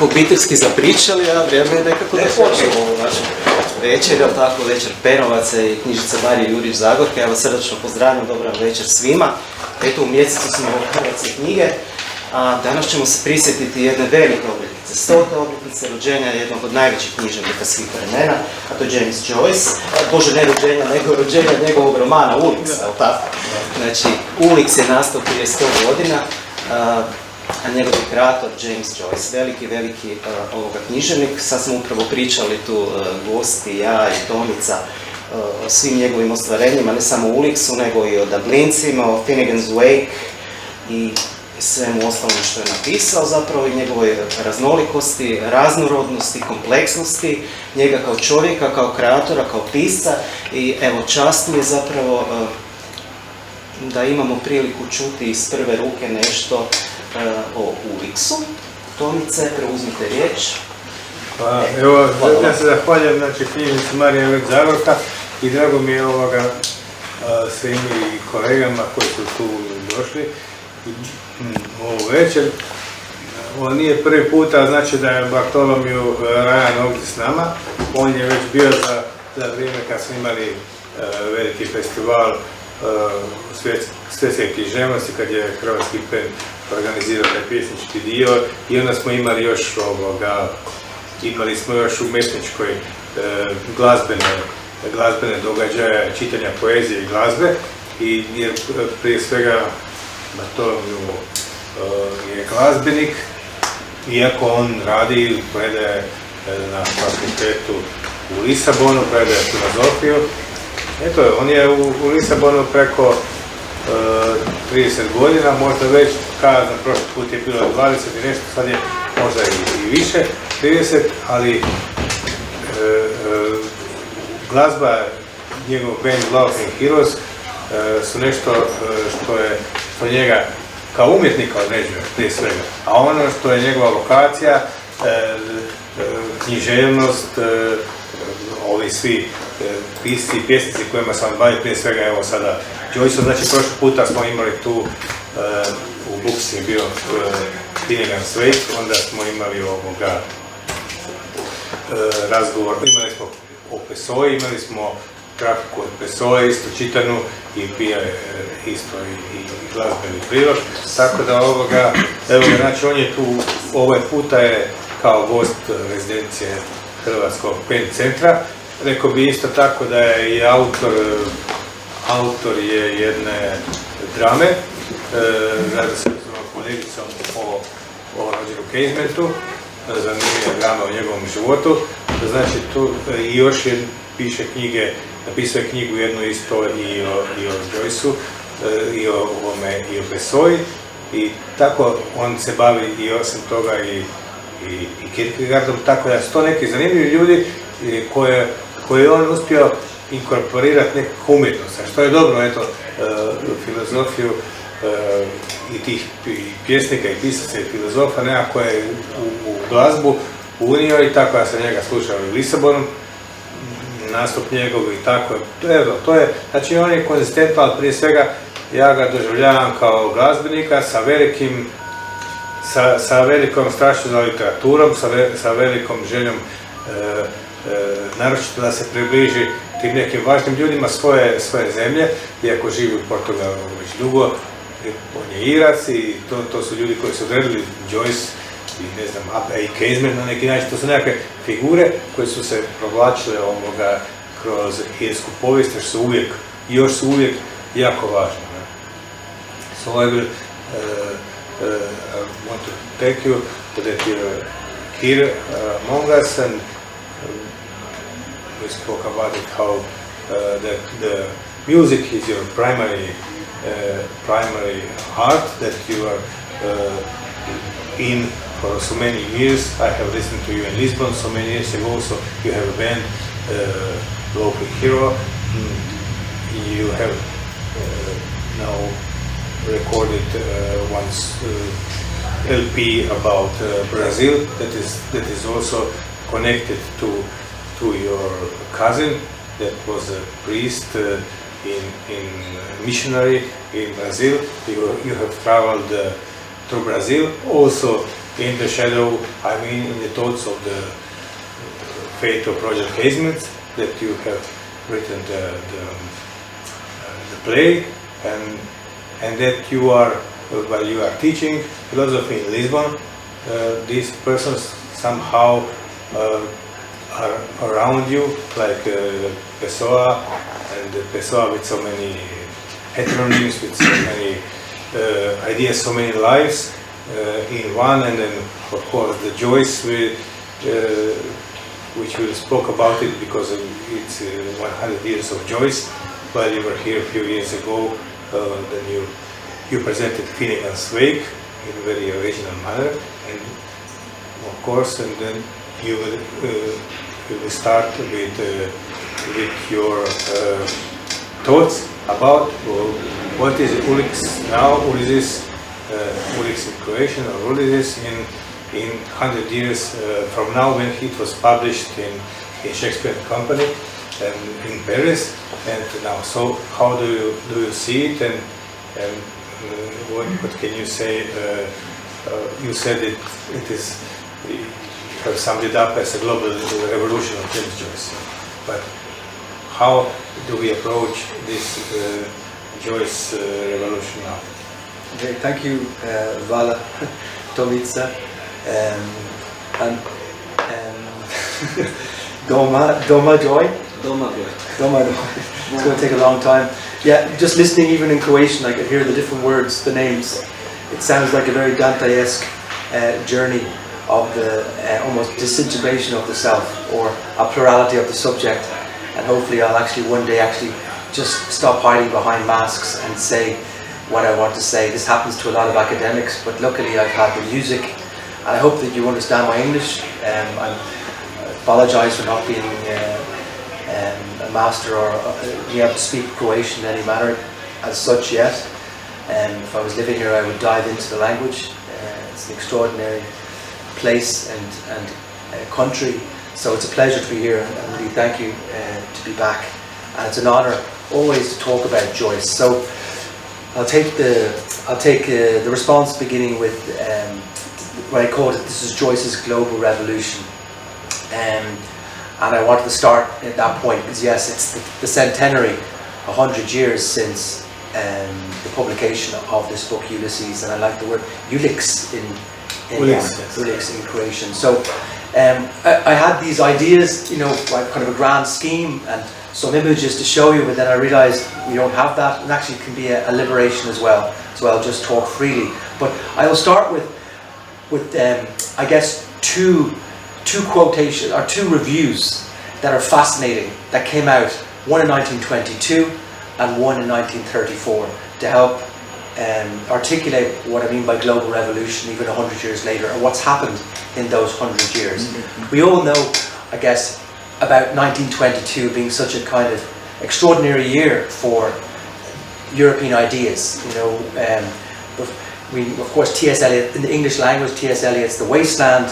Obiteljski zapričali, a vrijeme je nekako da počnemo ovu našu večer, jel tako, večer Penovaca i knjižnica Marije, Jurić, Zagorke. Ja vas srdačno pozdravljam, dobar večer svima. Eto, u mjesecu smo Hrvatske knjige, a danas ćemo se prisjetiti jedne velike obljetnice, 100. obljetnice rođenja jednog od najvećih književnika svih vremena, a to je Jamesa Joyce. Bože, ne rođenja, nego rođenja njegovog romana Uliksa, jel tako? Znači, Uliks je nastao prije 100 godina, a njegov je kreator Jamesa Joycea, veliki književnik. Sad smo upravo pričali tu gosti, ja i Tomica, o svim njegovim ostvarenjima, ne samo o Uliksu, nego i o Dublincima, o Finnegan's Wake i svemu ostalom što je napisao, zapravo i njegovoj raznolikosti, raznorodnosti, kompleksnosti, njega kao čovjeka, kao kreatora, kao pisca. I evo, čast mi je zapravo da imamo priliku čuti iz prve ruke nešto o Uliksu. Tomice, preuzmite riječ. Evo, ja se zahvaljujem, znači, knjižnici Marije, Jurić, Zagorka i drago mi je svim kolegama koji su tu došli ovu večer. Ovo nije prvi puta, znači da je Bartholomew rajan ovdje s nama. On je već bio za vrijeme kad smo imali veliki festival svjetske književnosti, kad je Hrvatski pen organizirao taj pjesnički dio, i onda smo imali još u Mesničkoj glazbene događaje, čitanja poezije i glazbe, i jer prije svega Bartholomew je glazbenik, iako on radi, predaje na fakultetu u Lisabonu, predaje filozofiju. Eto, on je u Lisabonu preko 30 godina, možda već, kada prošli put je bilo 20 i nešto, sad je možda i više, 30, ali glazba, njegov band Laughing Heroes su nešto što njega kao umjetnika određuje prije svega, a ono što je njegova vokacija, književnost, ovi svi pisci i pjesnici kojima sam bavio, prije svega evo sada Joycea. Znači, prošli puta smo imali tu u Buksi je bio Finnegan's Wake, onda smo imali razgovor, imali smo o Pessoji, imali smo kratko od Pessoje, isto čitanu, i bio je isto i glazbeni prilog, tako da znači on je tu, ovaj puta je kao gost rezidencije Hrvatskog pen centra. Rekao bi isto tako da je i autor je jedne drame, zajedno sa kolegicom o Rogeru Casementu, zanimljiva drama o njegovom životu. Znači tu i još piše knjige, napisao je knjigu jednu isto i o Joyceu, i o Pessoji, i tako on se bavi i osim toga i Kierkegaardom, tako da su to neki zanimljivi ljudi koje on uspio inkorporirati nekakvu umjetnost. A što je dobro, eto, filozofiju i tih pjesnika i pisaca i filozofa nekako je u glazbu unio, i tako ja sam njega slušao i u Lisabonu, nastup njegov i tako. To je, znači on je konzistentan, ali prije svega ja ga doživljavam kao glazbenika sa velikom strašću za literaturom, sa velikom željom naročito da se približi tim nekim važnim ljudima svoje zemlje, iako živi u Portugalu već dugo. On je Irac i to su ljudi koji su odredili Joyce i ne znam, i Casement na neki način. To su nekakve figure koje su se provlačile kroz irsku povijest, još su uvijek jako važne. So I will want to thank you that you're here among us, and we spoke about it, how that the music is your primary art, that you are in for so many years. I have listened to you in Lisbon so many years ago, so you have a band, Local Hero. You have now recorded once LP about Brazil that is also connected to your cousin that was a priest in missionary in Brazil. You have traveled to Brazil. Also in the shadow, I mean in the thoughts of the fate of Project Casement, that you have written the play, and that you are, while you are teaching philosophy in Lisbon, these persons somehow are around you, like Pessoa, and Pessoa with so many heteronyms, with so many ideas, so many lives in one, and then of course the Joyce, which we spoke about it because it's 100 years of Joyce. While you were here a few years ago, then you presented Finnegan's Wake in a very original manner, and of course, and then you will start with your thoughts about what is Uliks now, Uliks in Croatian, or Uliks in 100 years from now, when it was published in Shakespeare and Company and in Paris, and now. So how do you see it, and what can you say? You said it is, you have summed it up as a global revolution of James Joyce, but how do we approach this Joyce revolution now? Okay, thank you, Vala, Tomica, and Doma Joy. Doma Joy. It's going to take a long time. Yeah, just listening even in Croatian, I could hear the different words, the names. It sounds like a very Dante-esque journey of the almost disintegration of the self, or a plurality of the subject. And hopefully I'll actually one day just stop hiding behind masks and say what I want to say. This happens to a lot of academics, but luckily I've had the music, and I hope that you understand my English. I apologize for not being a master or being able to speak Croatian in any manner as such yet. If I was living here, I would dive into the language. It's an extraordinary place and country, so it's a pleasure to be here, and really thank you to be back. And it's an honour always to talk about Joyce. So I'll take the response beginning with what I called it. This is Joyce's global revolution, and I wanted to start at that point because yes, it's the centenary, 100 years since the publication of this book Ulysses, and I like the word Uliks in Uliks in Croatian. So I had these ideas, like kind of a grand scheme and some images to show you, but then I realized we don't have that, and actually it can be a liberation as well. So I'll just talk freely. But I will start with I guess two quotations or two reviews that are fascinating that came out, one in 1922 and one in 1934, to help articulate what I mean by global revolution even 100 years later, and what's happened in those 100 years. We all know, I guess, about 1922 being such a kind of extraordinary year for European ideas. Of course, T.S. Eliot, in the English language, T.S. Eliot's The Wasteland,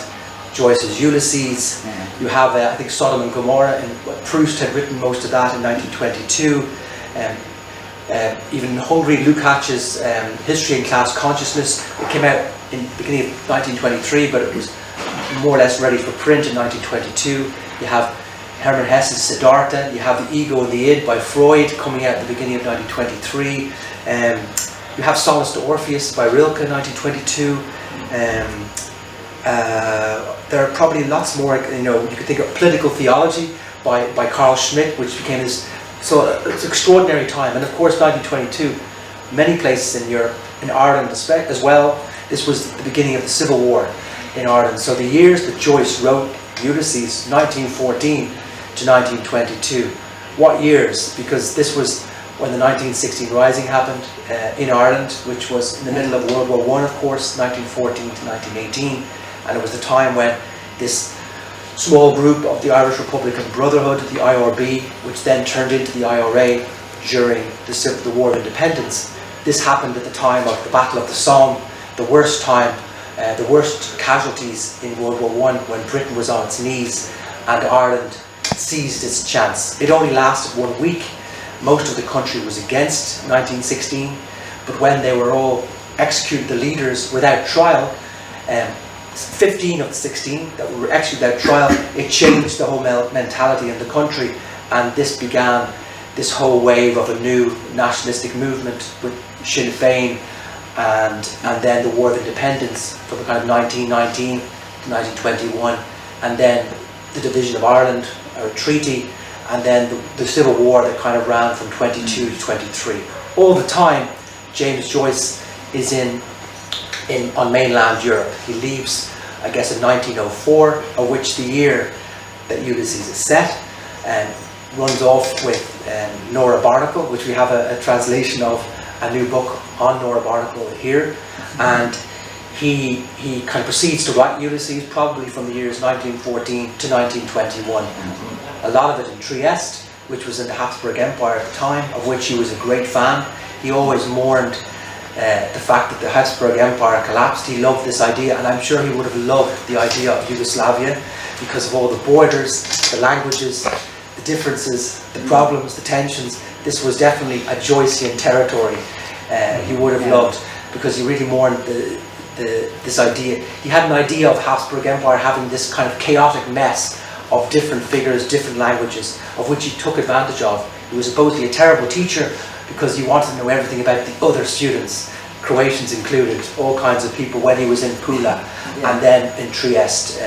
Joyce's Ulysses. You have, I think, Sodom and Gomorrah, and Proust had written most of that in 1922. Even Hungary, Lukács's History and Class Consciousness, it came out in the beginning of 1923, but it was more or less ready for print in 1922. You have Hermann Hesse's Siddhartha, you have The Ego and the Id by Freud coming out at the beginning of 1923. You have Solace to Orpheus by Rilke in 1922. There are probably lots more, you could think of Political Theology by Carl Schmitt, which became this. So it's an extraordinary time, and of course 1922, many places in Europe, in Ireland as well, this was the beginning of the Civil War in Ireland. So the years that Joyce wrote Ulysses, 1914 to 1922, what years? Because this was when the 1916 Rising happened in Ireland, which was in the middle of World War I, of course, 1914 to 1918, and it was the time when this small group of the Irish Republican Brotherhood, the IRB, which then turned into the IRA during the War of Independence. This happened at the time of the Battle of the Somme, the worst time, the worst casualties in World War I, when Britain was on its knees and Ireland seized its chance. It only lasted 1 week. Most of the country was against 1916, but when they were all executed, the leaders, without trial, 15 of the 16 that were actually that trial, it changed the whole mentality in the country, and this began this whole wave of a new nationalistic movement with Sinn Féin, and then the War of Independence from the kind of 1919 to 1921, and then the division of Ireland, a treaty, and then the Civil War that kind of ran from 22 to 23. All the time, James Joyce is on mainland Europe. He leaves, I guess, in 1904, of which the year that Ulysses is set, and runs off with Nora Barnacle, which we have a translation of a new book on Nora Barnacle here, and he kind of proceeds to write Ulysses probably from the years 1914 to 1921. A lot of it in Trieste, which was in the Habsburg Empire at the time, of which he was a great fan. He always mourned the fact that the Habsburg Empire collapsed. He loved this idea, and I'm sure he would have loved the idea of Yugoslavia because of all the borders, the languages, the differences, the problems, the tensions. This was definitely a Joycean territory. He would have loved, because he really mourned this idea. He had an idea of Habsburg Empire having this kind of chaotic mess of different figures, different languages, of which he took advantage of. He was supposedly a terrible teacher because he wanted to know everything about the other students, Croatians included, all kinds of people, when he was in Pula and then in Trieste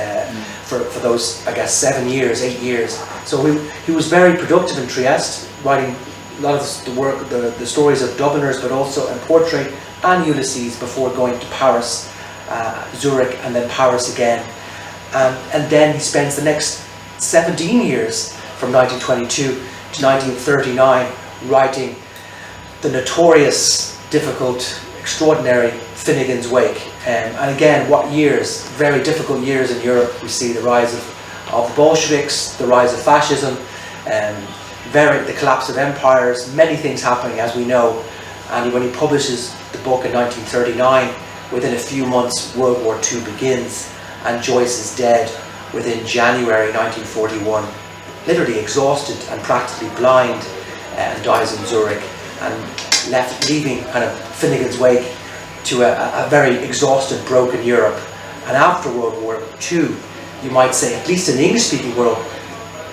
for those, I guess, 8 years. So he was very productive in Trieste, writing a lot of the work, the stories of Dubliners, but also in portrait and Ulysses before going to Paris, Zurich, and then Paris again. And then he spends the next 17 years, from 1922 to 1939, writing the notorious, difficult, extraordinary Finnegan's Wake. And again, what years? Very difficult years in Europe. We see the rise of the Bolsheviks, the rise of fascism, the collapse of empires, many things happening, as we know. And when he publishes the book in 1939, within a few months World War II begins, and Joyce is dead within January 1941, literally exhausted and practically blind, and dies in Zurich, and leaving kind of Finnegan's Wake to a very exhausted, broken Europe. And after World War II, you might say, at least in the English-speaking world,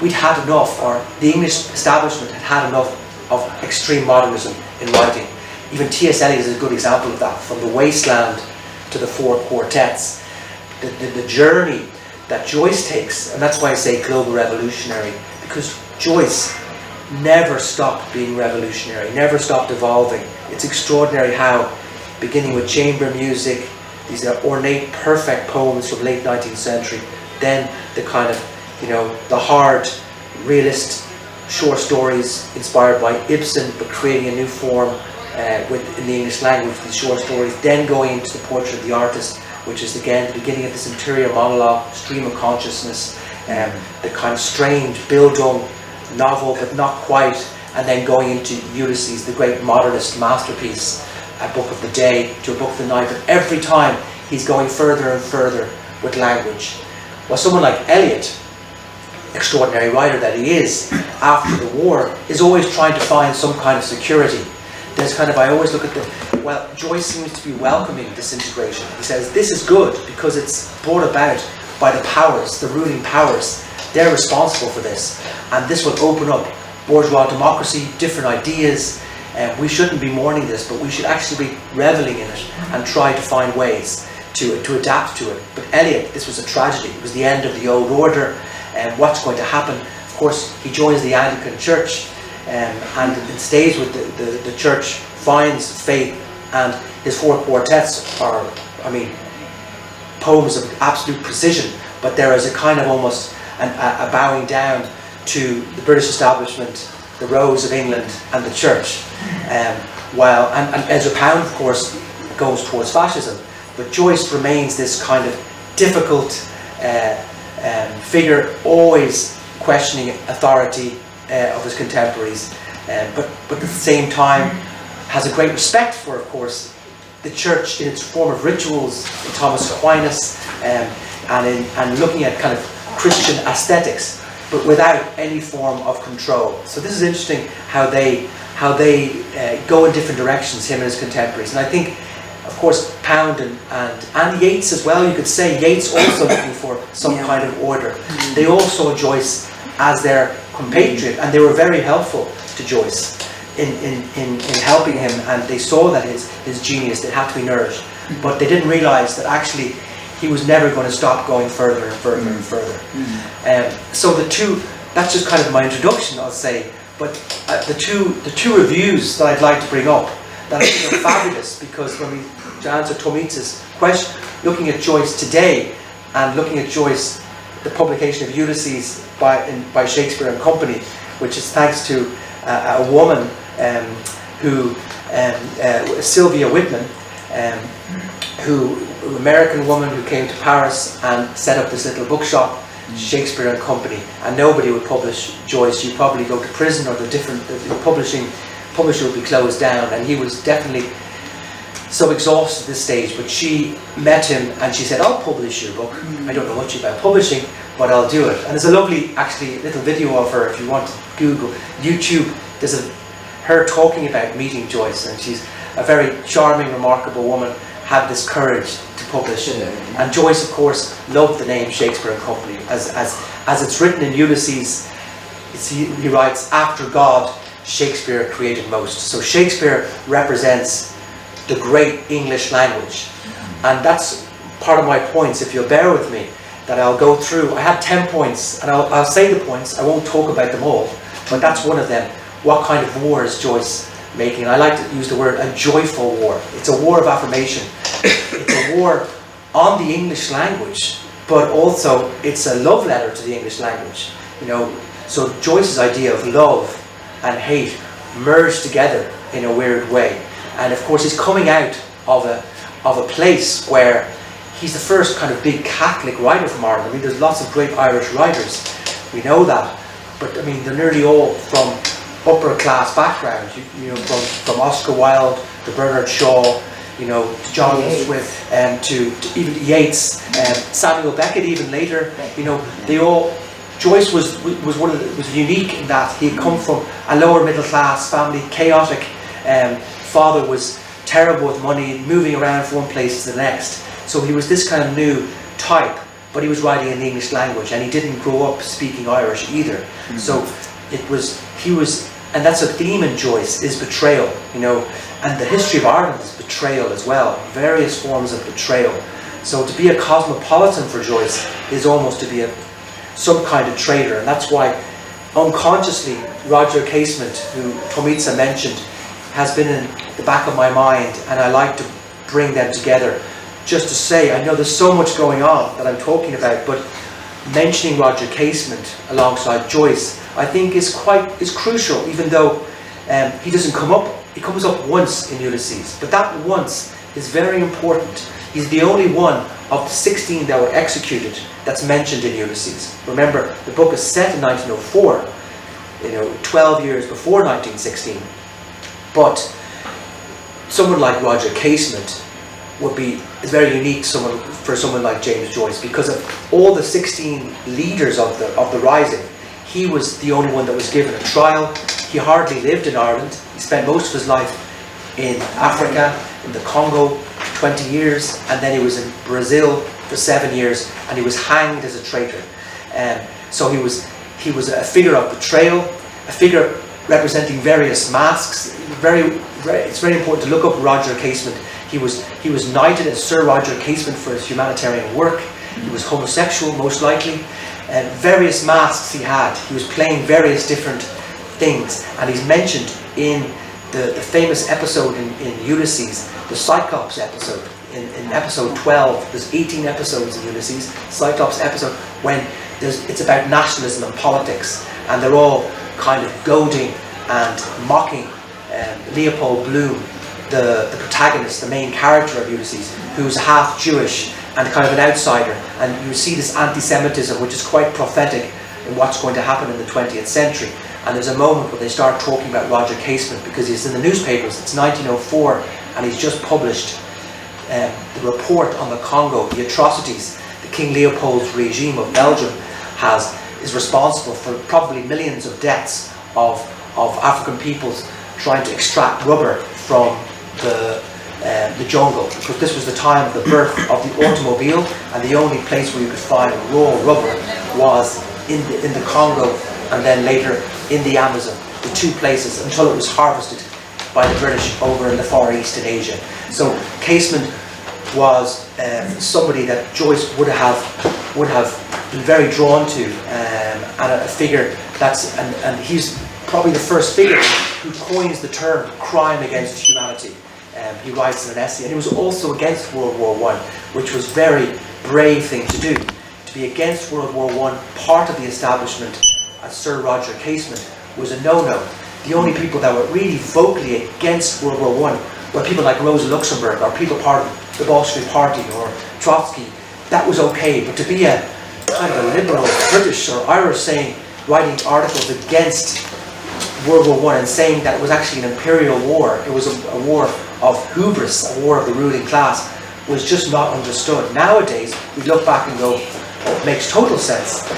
we'd had enough, or the English establishment had enough of extreme modernism in writing. Even T.S. Eliot is a good example of that, from The Wasteland to the Four Quartets. The journey that Joyce takes, and that's why I say global revolutionary, because Joyce never stopped being revolutionary, never stopped evolving. It's extraordinary how, beginning with chamber music, these are ornate, perfect poems from late 19th century, then the kind of, the hard, realist short stories inspired by Ibsen, but creating a new form in the English language, these short stories, then going into the portrait of the artist, which is again the beginning of this interior monologue, stream of consciousness, the kind of strange Bildung novel, but not quite, and then going into Ulysses, the great modernist masterpiece, a book of the day to a book of the night, but every time he's going further and further with language. While someone like Eliot, extraordinary writer that he is, after the war, is always trying to find some kind of security. There's kind of, I always look at Joyce seems to be welcoming disintegration. He says, this is good because it's brought about by the powers, the ruling powers. They're responsible for this. And this will open up bourgeois democracy, different ideas. We shouldn't be mourning this, but we should actually be reveling in it and try to find ways to adapt to it. But Eliot, this was a tragedy. It was the end of the old order. And what's going to happen? Of course, he joins the Anglican Church and stays with the church, finds faith, and his Four Quartets are, poems of absolute precision, but there is a kind of almost a bowing down to the British establishment, the Rose of England, and the church. And Ezra Pound, of course, goes towards fascism, but Joyce remains this kind of difficult figure, always questioning authority of his contemporaries, but at the same time has a great respect for, of course, the church in its form of rituals, in Thomas Aquinas, and looking at kind of Christian aesthetics, but without any form of control. So this is interesting how they go in different directions, him and his contemporaries. And I think of course, Pound and Yeats as well. You could say Yeats also looking for some kind of order. They all saw Joyce as their compatriot, and they were very helpful to Joyce in helping him, and they saw that his genius, that had to be nourished. But they didn't realise that actually he was never going to stop going further and further and further. So the two, that's just kind of my introduction, I'll say. But the two reviews that I'd like to bring up that I think are fabulous, because to answer Tomica's question, looking at Joyce today and looking at Joyce, the publication of Ulysses by Shakespeare and Company, which is thanks to a woman Sylvia Whitman, American woman who came to Paris and set up this little bookshop, Shakespeare and Company, and nobody would publish Joyce. You'd probably go to prison, or the publisher would be closed down, and he was definitely so exhausted at this stage. But she met him and she said, "I'll publish your book. I don't know much about publishing, but I'll do it." And there's a lovely, actually, little video of her, if you want to Google, YouTube, there's her talking about meeting Joyce, and she's a very charming, remarkable woman, had this courage to publish. And Joyce, of course, loved the name Shakespeare and Company. As it's written in Ulysses, he writes, "After God, Shakespeare created most." So Shakespeare represents the great English language. And that's part of my points, if you'll bear with me, that I'll go through. I had 10 points, and I'll say the points. I won't talk about them all, but that's one of them. What kind of war is Joyce making? I like to use the word a joyful war. It's a war of affirmation. It's a war on the English language, but also it's a love letter to the English language. So Joyce's idea of love and hate merged together in a weird way. And of course he's coming out of a place where he's the first kind of big Catholic writer from Ireland. I mean, there's lots of great Irish writers, we know that, but I mean, they're nearly all from upper class backgrounds, from Oscar Wilde to Bernard Shaw, to Jonathan Swift, to even Yeats, Samuel Beckett even later. They all. Joyce was unique in that he had come from a lower middle class family, chaotic. Father was terrible with money, moving around from one place to the next. So he was this kind of new type, but he was writing in the English language, and he didn't grow up speaking Irish either. So and that's a theme in Joyce, is betrayal, and the history of Ireland is betrayal as well, various forms of betrayal. So to be a cosmopolitan for Joyce is almost to be some kind of traitor, and that's why unconsciously Roger Casement, who Tomica mentioned, has been in the back of my mind, and I like to bring them together just to say, I know there's so much going on that I'm talking about, but mentioning Roger Casement alongside Joyce, I think is crucial, even though he doesn't come up. He comes up once in Ulysses, but that once is very important. He's the only one of the 16 that were executed that's mentioned in Ulysses. Remember, the book is set in 1904, 12 years before 1916. But someone like Roger Casement is very unique for someone like James Joyce, because of all the 16 leaders of the rising. He was the only one that was given a trial. He hardly lived in Ireland. He spent most of his life in Africa, in the Congo, 20 years, and then he was in Brazil for 7 years, and he was hanged as a traitor. So he was a figure of betrayal, a figure representing various masks. It's very important to look up Roger Casement. He was knighted as Sir Roger Casement for his humanitarian work. He was homosexual, most likely. Various masks he had. He was playing various different things, and he's mentioned in the famous episode in Ulysses, the Cyclops episode. In episode 12, there's 18 episodes in Ulysses, Cyclops episode, when it's about nationalism and politics, and they're all kind of goading and mocking Leopold Bloom, the protagonist, the main character of Ulysses, who's half Jewish and kind of an outsider. And you see this anti-Semitism, which is quite prophetic in what's going to happen in the 20th century. And there's a moment where they start talking about Roger Casement, because he's in the newspapers. It's 1904, and he's just published the report on the Congo, the atrocities the King Leopold's regime of Belgium is responsible for, probably millions of deaths of African peoples trying to extract rubber from the the jungle, because this was the time of the birth of the automobile, and the only place where you could find raw rubber was in the Congo, and then later in the Amazon, the two places, until it was harvested by the British over in the Far East in Asia. So Casement was somebody that Joyce would have been very drawn to, and a figure and he's probably the first figure who coins the term crime against humanity. He writes in an essay, and he was also against World War I, which was a very brave thing to do. To be against World War I, part of the establishment, as Sir Roger Casement, was a no-no. The only people that were really vocally against World War I were people like Rosa Luxemburg, or people part of the Bolshevik Party, or Trotsky. That was okay, but to be a kind of a liberal British or Irish writing articles against World War I and saying that it was actually an imperial war, it was a war of hubris, a war of the ruling class, was just not understood. Nowadays, we look back and go, oh, it makes total sense.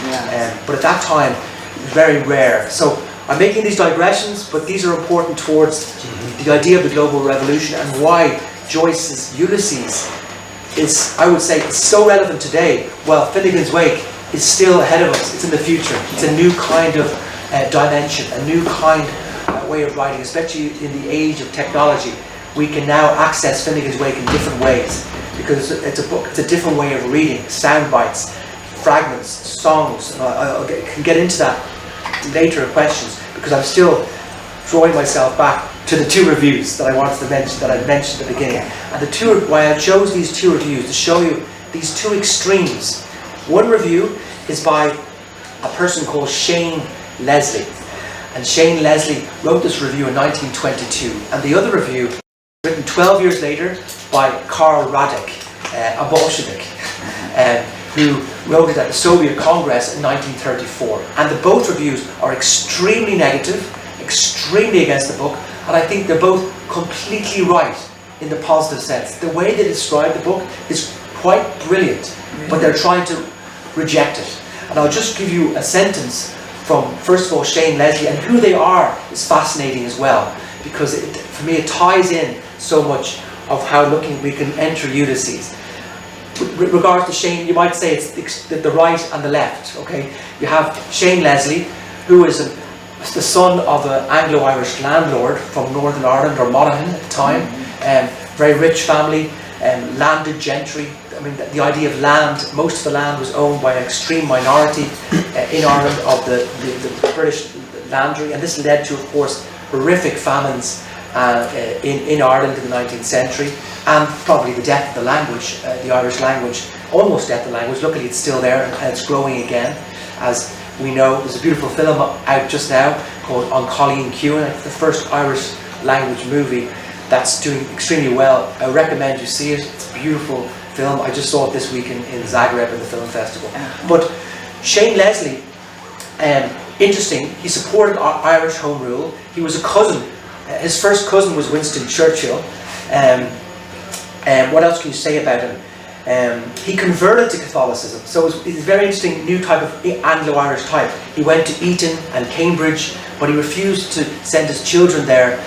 But at that time, it was very rare. So I'm making these digressions, but these are important towards the idea of the global revolution and why Joyce's Ulysses is, I would say, it's so relevant today, while Finnegan's Wake is still ahead of us. It's in the future. It's a new kind of dimension, a new kind of way of writing, especially in the age of technology. We can now access Finnegan's Wake in different ways, because it's a book, it's a different way of reading, sound bites, fragments, songs. And I can get into that later in questions, because I'm still drawing myself back to the two reviews that I wanted to mention, that I mentioned at the beginning. And why I chose these two reviews to show you these two extremes. One review is by a person called Shane Leslie. And Shane Leslie wrote this review in 1922. And the other review, written 12 years later, by Karl Radek, a Bolshevik, who wrote it at the Soviet Congress in 1934. And both reviews are extremely negative, extremely against the book, and I think they're both completely right in the positive sense. The way they describe the book is quite brilliant, but they're trying to reject it. And I'll just give you a sentence from, first of all, Shane Leslie, and who they are is fascinating as well, because for me it ties in so much of how we can enter Ulysses. With regards to Shane, you might say it's the right and the left, okay? You have Shane Leslie, who is the son of an Anglo-Irish landlord from Northern Ireland, or Monaghan at the time, very rich family, landed gentry. I mean, the idea of land, most of the land was owned by an extreme minority in Ireland of the British landry, and this led to, of course, horrific famines in Ireland in the 19th century, and probably the death of the language, the Irish language, almost death of the language. Luckily it's still there and it's growing again. As we know, there's a beautiful film out just now called On Colleen Kew, and it's the first Irish language movie that's doing extremely well. I recommend you see it. It's a beautiful film. I just saw it this week in Zagreb at the film festival. But Shane Leslie, interesting, he supported Irish Home Rule. He was a cousin. His first cousin was Winston Churchill. What else can you say about him? He converted to Catholicism, so it's a very interesting new type of Anglo-Irish type. He went to Eton and Cambridge, but he refused to send his children there,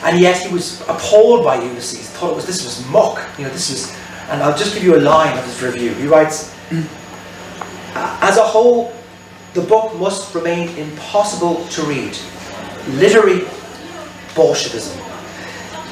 and yet he was appalled by Ulysses. Thought this was muck, this was. And I'll just give you a line of his review. He writes, as a whole, the book must remain impossible to read. Literary Bolshevism,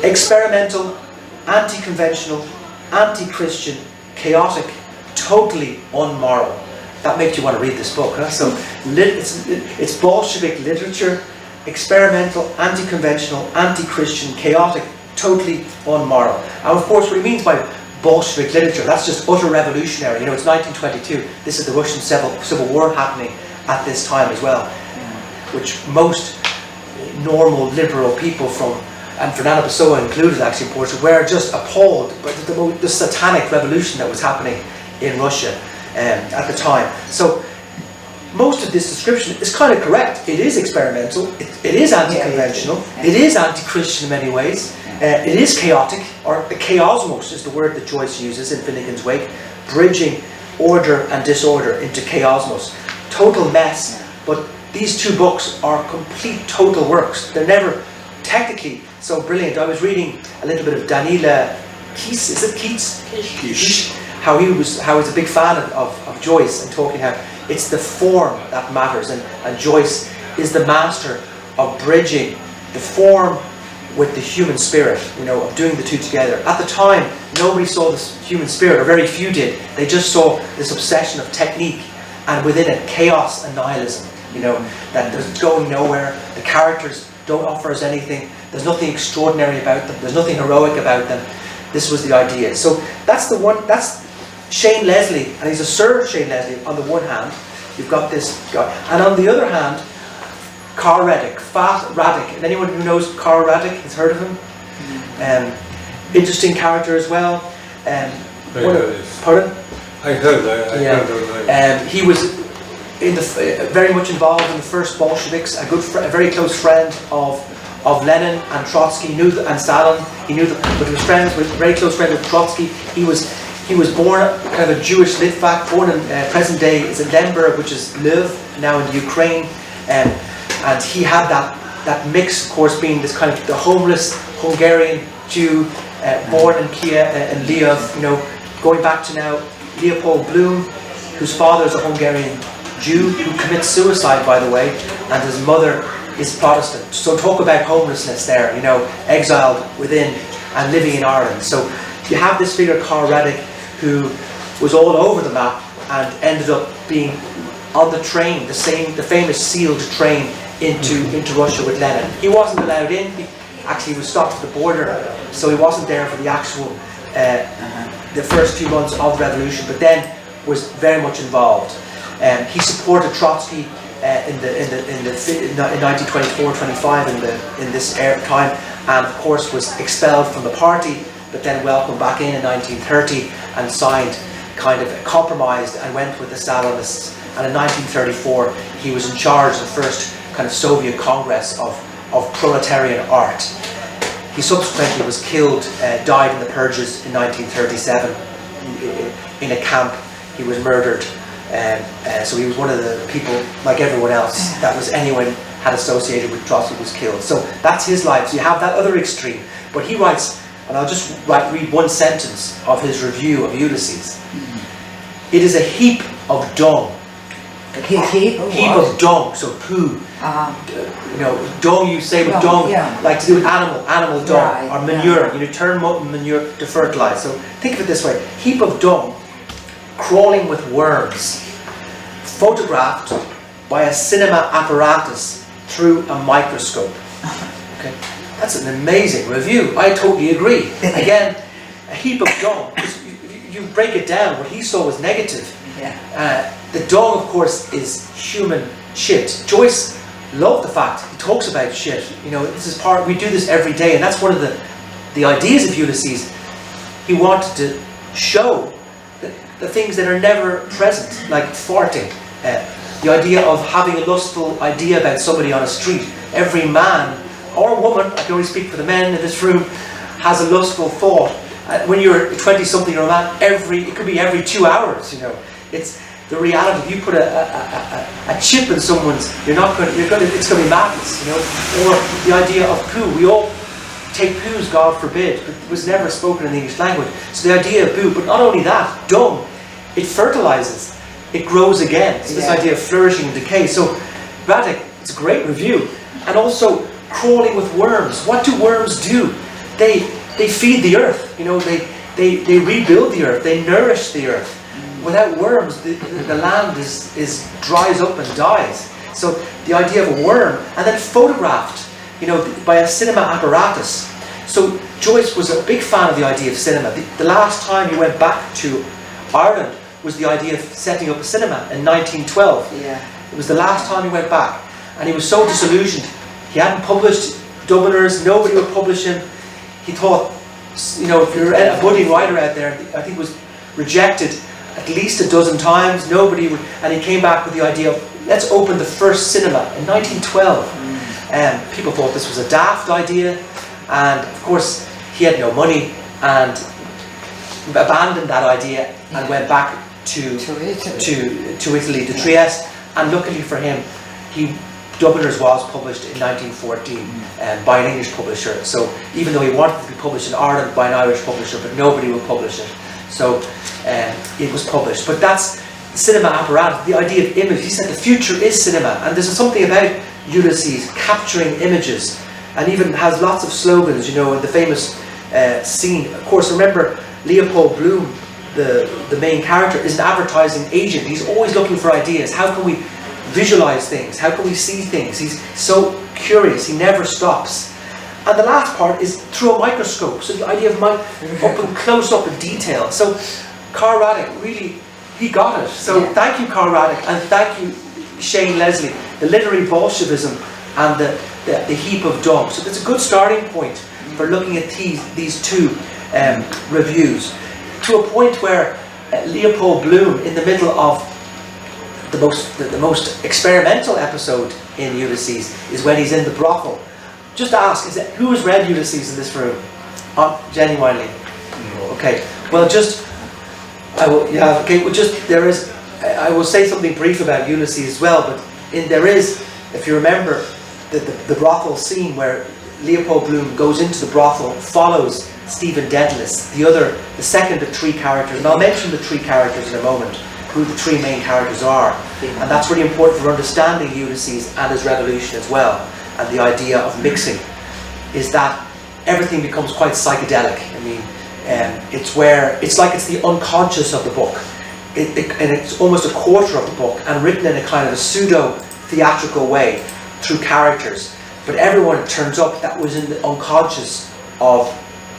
experimental, anti-conventional, anti-Christian, chaotic, totally unmoral. That makes you want to read this book, huh? So it's Bolshevik literature, experimental, anti-conventional, anti-Christian, chaotic, totally unmoral. And of course what he means by Bolshevik literature, that's just utter revolutionary. It's 1922. This is the Russian Civil War happening at this time as well, which most normal liberal people and Fernando Pessoa included actually in Portugal, were just appalled by the satanic revolution that was happening in Russia at the time. So most of this description is kind of correct. It is experimental, it is anti-conventional, it is anti-Christian in many ways, it is chaotic, or chaosmos is the word that Joyce uses in Finnegan's Wake, bridging order and disorder into chaosmos. Total mess, but these two books are complete total works. They're never technically so brilliant. I was reading a little bit of Danila Keats, is it Keats? Quiche. How he's a big fan of Joyce, and talking how it's the form that matters, and Joyce is the master of bridging the form with the human spirit, of doing the two together. At the time, nobody saw this human spirit, or very few did. They just saw this obsession of technique, and within it, chaos and nihilism. That there's going nowhere. The characters don't offer us anything. There's nothing extraordinary about them. There's nothing heroic about them. This was the idea. So that's the one. That's Shane Leslie, and he's a Sir Shane Leslie on the one hand. You've got this guy, and on the other hand, Carl Raddick, Fat Raddick. And anyone who knows Carl Raddick has heard of him. Interesting character as well. Pardon? I heard that. He was very much involved in the first Bolsheviks. A very close friend of Lenin and Trotsky, and Stalin. He knew but he was very close friend with Trotsky. He was born kind of a Jewish Litvak, born in present day is in Lemberg, which is Lviv, now in the Ukraine, and he had that mix, of course, being this kind of the homeless Hungarian Jew, born in Kiev and Lviv, going back to now Leopold Bloom, whose father is a Hungarian Jew who commits suicide, by the way, and his mother is Protestant. So talk about homelessness there, exiled within and living in Ireland. So you have this figure, Carl Raddick, who was all over the map and ended up being on the train, the famous sealed train into Russia with Lenin. He wasn't allowed in. He was stopped at the border, so he wasn't there for the actual the first few months of the revolution, but then was very much involved. He supported Trotsky in 1924-25 in this time, and of course was expelled from the party, but then welcomed back in 1930 and signed, kind of compromised, and went with the Stalinists. And in 1934 he was in charge of the first kind of Soviet Congress of proletarian art. He subsequently was killed, died in the purges in 1937 in a camp. He was murdered. So he was one of the people, like everyone else, that was anyone had associated with Trotsky was killed. So that's his life. So you have that other extreme. But he writes, and I'll just read one sentence of his review of Ulysses. It is a heap of dung. Heap of dung, so poo. Dung you say with dung, like to do with animal dung, or manure. Turn manure to fertilize. So think of it this way: heap of dung, crawling with worms, photographed by a cinema apparatus through a microscope. Okay, that's an amazing review. I totally agree. Again, a heap of dung. You break it down. What he saw was negative. The dung, of course, is human shit. Joyce loved the fact he talks about shit. This is part. We do this every day, and that's one of the ideas of Ulysses. He wanted to show the things that are never present, like farting. The idea of having a lustful idea about somebody on a street. Every man or woman, I can only speak for the men in this room, has a lustful thought. When you're 20-something or a man, it could be every 2 hours. It's the reality. If you put a chip in someone's, it's going to be madness. Or the idea of poo. We all take poos, God forbid, but it was never spoken in the English language. So the idea of poo, but not only that, dung, it fertilizes, it grows again. So this idea of flourishing and decay. So Raddick, it's a great review. And also crawling with worms. What do worms do? They feed the earth. They rebuild the earth. They nourish the earth. Without worms, the land dries up and dies. So the idea of a worm, and then photographed, by a cinema apparatus. So Joyce was a big fan of the idea of cinema. The last time he went back to Ireland was the idea of setting up a cinema in 1912. It was the last time he went back, and he was so disillusioned. He hadn't published Dubliners, nobody would publish him. He thought, if you're a budding writer out there, I think was rejected at least a dozen times, nobody would, and he came back with the idea of, let's open the first cinema in 1912. People thought this was a daft idea, and of course he had no money and abandoned that idea and went back to Italy, to Trieste, and luckily for him, he Dubliners was published in 1914 by an English publisher. So even though he wanted to be published in Ireland by an Irish publisher, but nobody would publish it. So it was published. But that's cinema apparatus, the idea of image. He said the future is cinema, and there's something about Ulysses capturing images, and even has lots of slogans, you know, in the famous scene. Of course, remember Leopold Bloom, the main character, is an advertising agent. He's always looking for ideas. How can we visualize things? How can we see things? He's so curious. He never stops. And the last part is through a microscope. So the idea of up and close up in detail. So Carl Raddick really, he got it. So thank you, Carl Raddick, and thank you, Shane Leslie. The literary Bolshevism and the heap of dung. So that's a good starting point for looking at these two reviews. To a point where Leopold Bloom, in the middle of the most experimental episode in Ulysses, is when he's in the brothel. Just ask, who has read Ulysses in this room? Genuinely? Okay. Well, I will say something brief about Ulysses as well, but there is, if you remember, the brothel scene where Leopold Bloom goes into the brothel, follows Stephen Dedalus, the second of three characters, and I'll mention the three characters in a moment, who the three main characters are, and that's really important for understanding Ulysses and his revolution as well. And the idea of mixing is that everything becomes quite psychedelic. I mean, it's like it's the unconscious of the book, and it's almost a quarter of the book, and written in a kind of a pseudo-theatrical way through characters. But everyone turns up that was in the unconscious of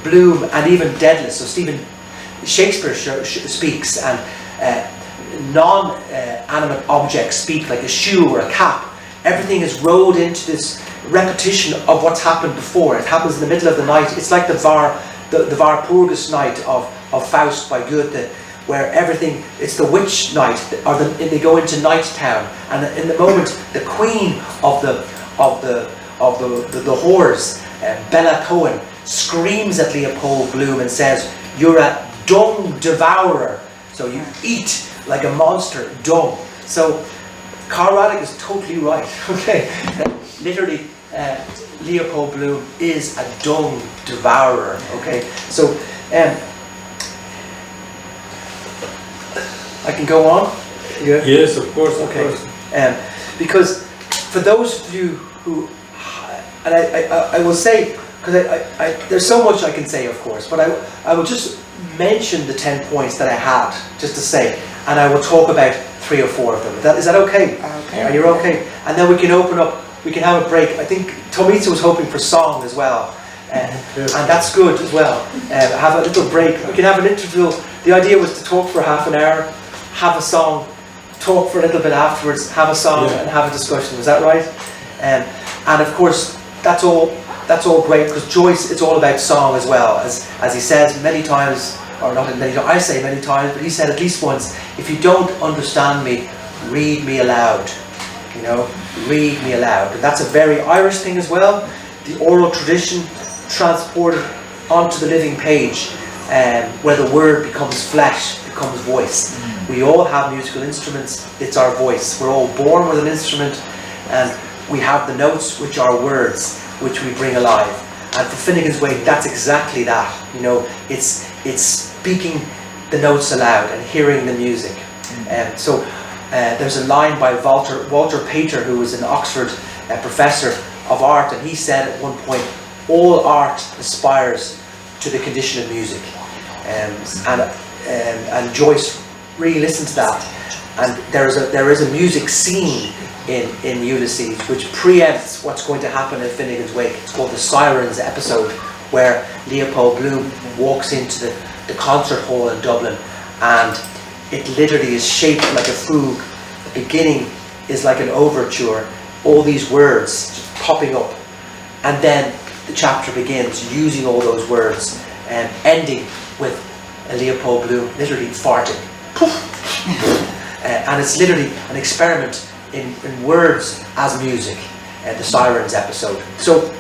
Bloom and even Dedalus. So Shakespeare speaks, and non-animate objects speak, like a shoe or a cap. Everything is rolled into this repetition of what's happened before. It happens in the middle of the night. It's like the Walpurgis night of Faust by Goethe, where everything, it's the witch night, they go into night town, and in the moment the queen of the whores, Bella Cohen, screams at Leopold Bloom and says, "You're a dung devourer." So you eat like a monster, dung. So Carl Raddick is totally right. Okay, literally, Leopold Bloom is a dung devourer. Okay, so I can go on. Yeah. Yes, of course. Okay, of course. Because for those of you who, and I will say, because there's so much I can say, of course, but I will just mention the 10 points that I had, just to say, and I will talk about 3 or 4 of them. Is that okay? Okay. Are you okay? And then we can open up, we can have a break. I think Tomica was hoping for song as well, and that's good as well. Have a little break. We can have an interval. The idea was to talk for half an hour, have a song, talk for a little bit afterwards, have a song, and have a discussion. Was that right? And of course, that's all great, because Joyce, it's all about song as well, as he says many times, or not many times, I say many times, but he said at least once, if you don't understand me, read me aloud. You know, read me aloud. And that's a very Irish thing as well, the oral tradition transported onto the living page, where the word becomes flesh, becomes voice. We all have musical instruments, it's our voice. We're all born with an instrument, and we have the notes, which are words, which we bring alive. And for Finnegan's Wake, that's exactly that. You know, it's speaking the notes aloud and hearing the music. So there's a line by Walter Pater, who was an Oxford professor of art, and he said at one point, all art aspires to the condition of music. And Joyce really listened to that. And there is a music scene in Ulysses, which preempts what's going to happen in Finnegan's Wake. It's called the Sirens episode, where Leopold Bloom walks into the concert hall in Dublin, and it literally is shaped like a fugue. The beginning is like an overture, all these words just popping up, and then the chapter begins using all those words, and ending with a Leopold Bloom literally farting. And it's literally an experiment in words as music, the Sirens episode. So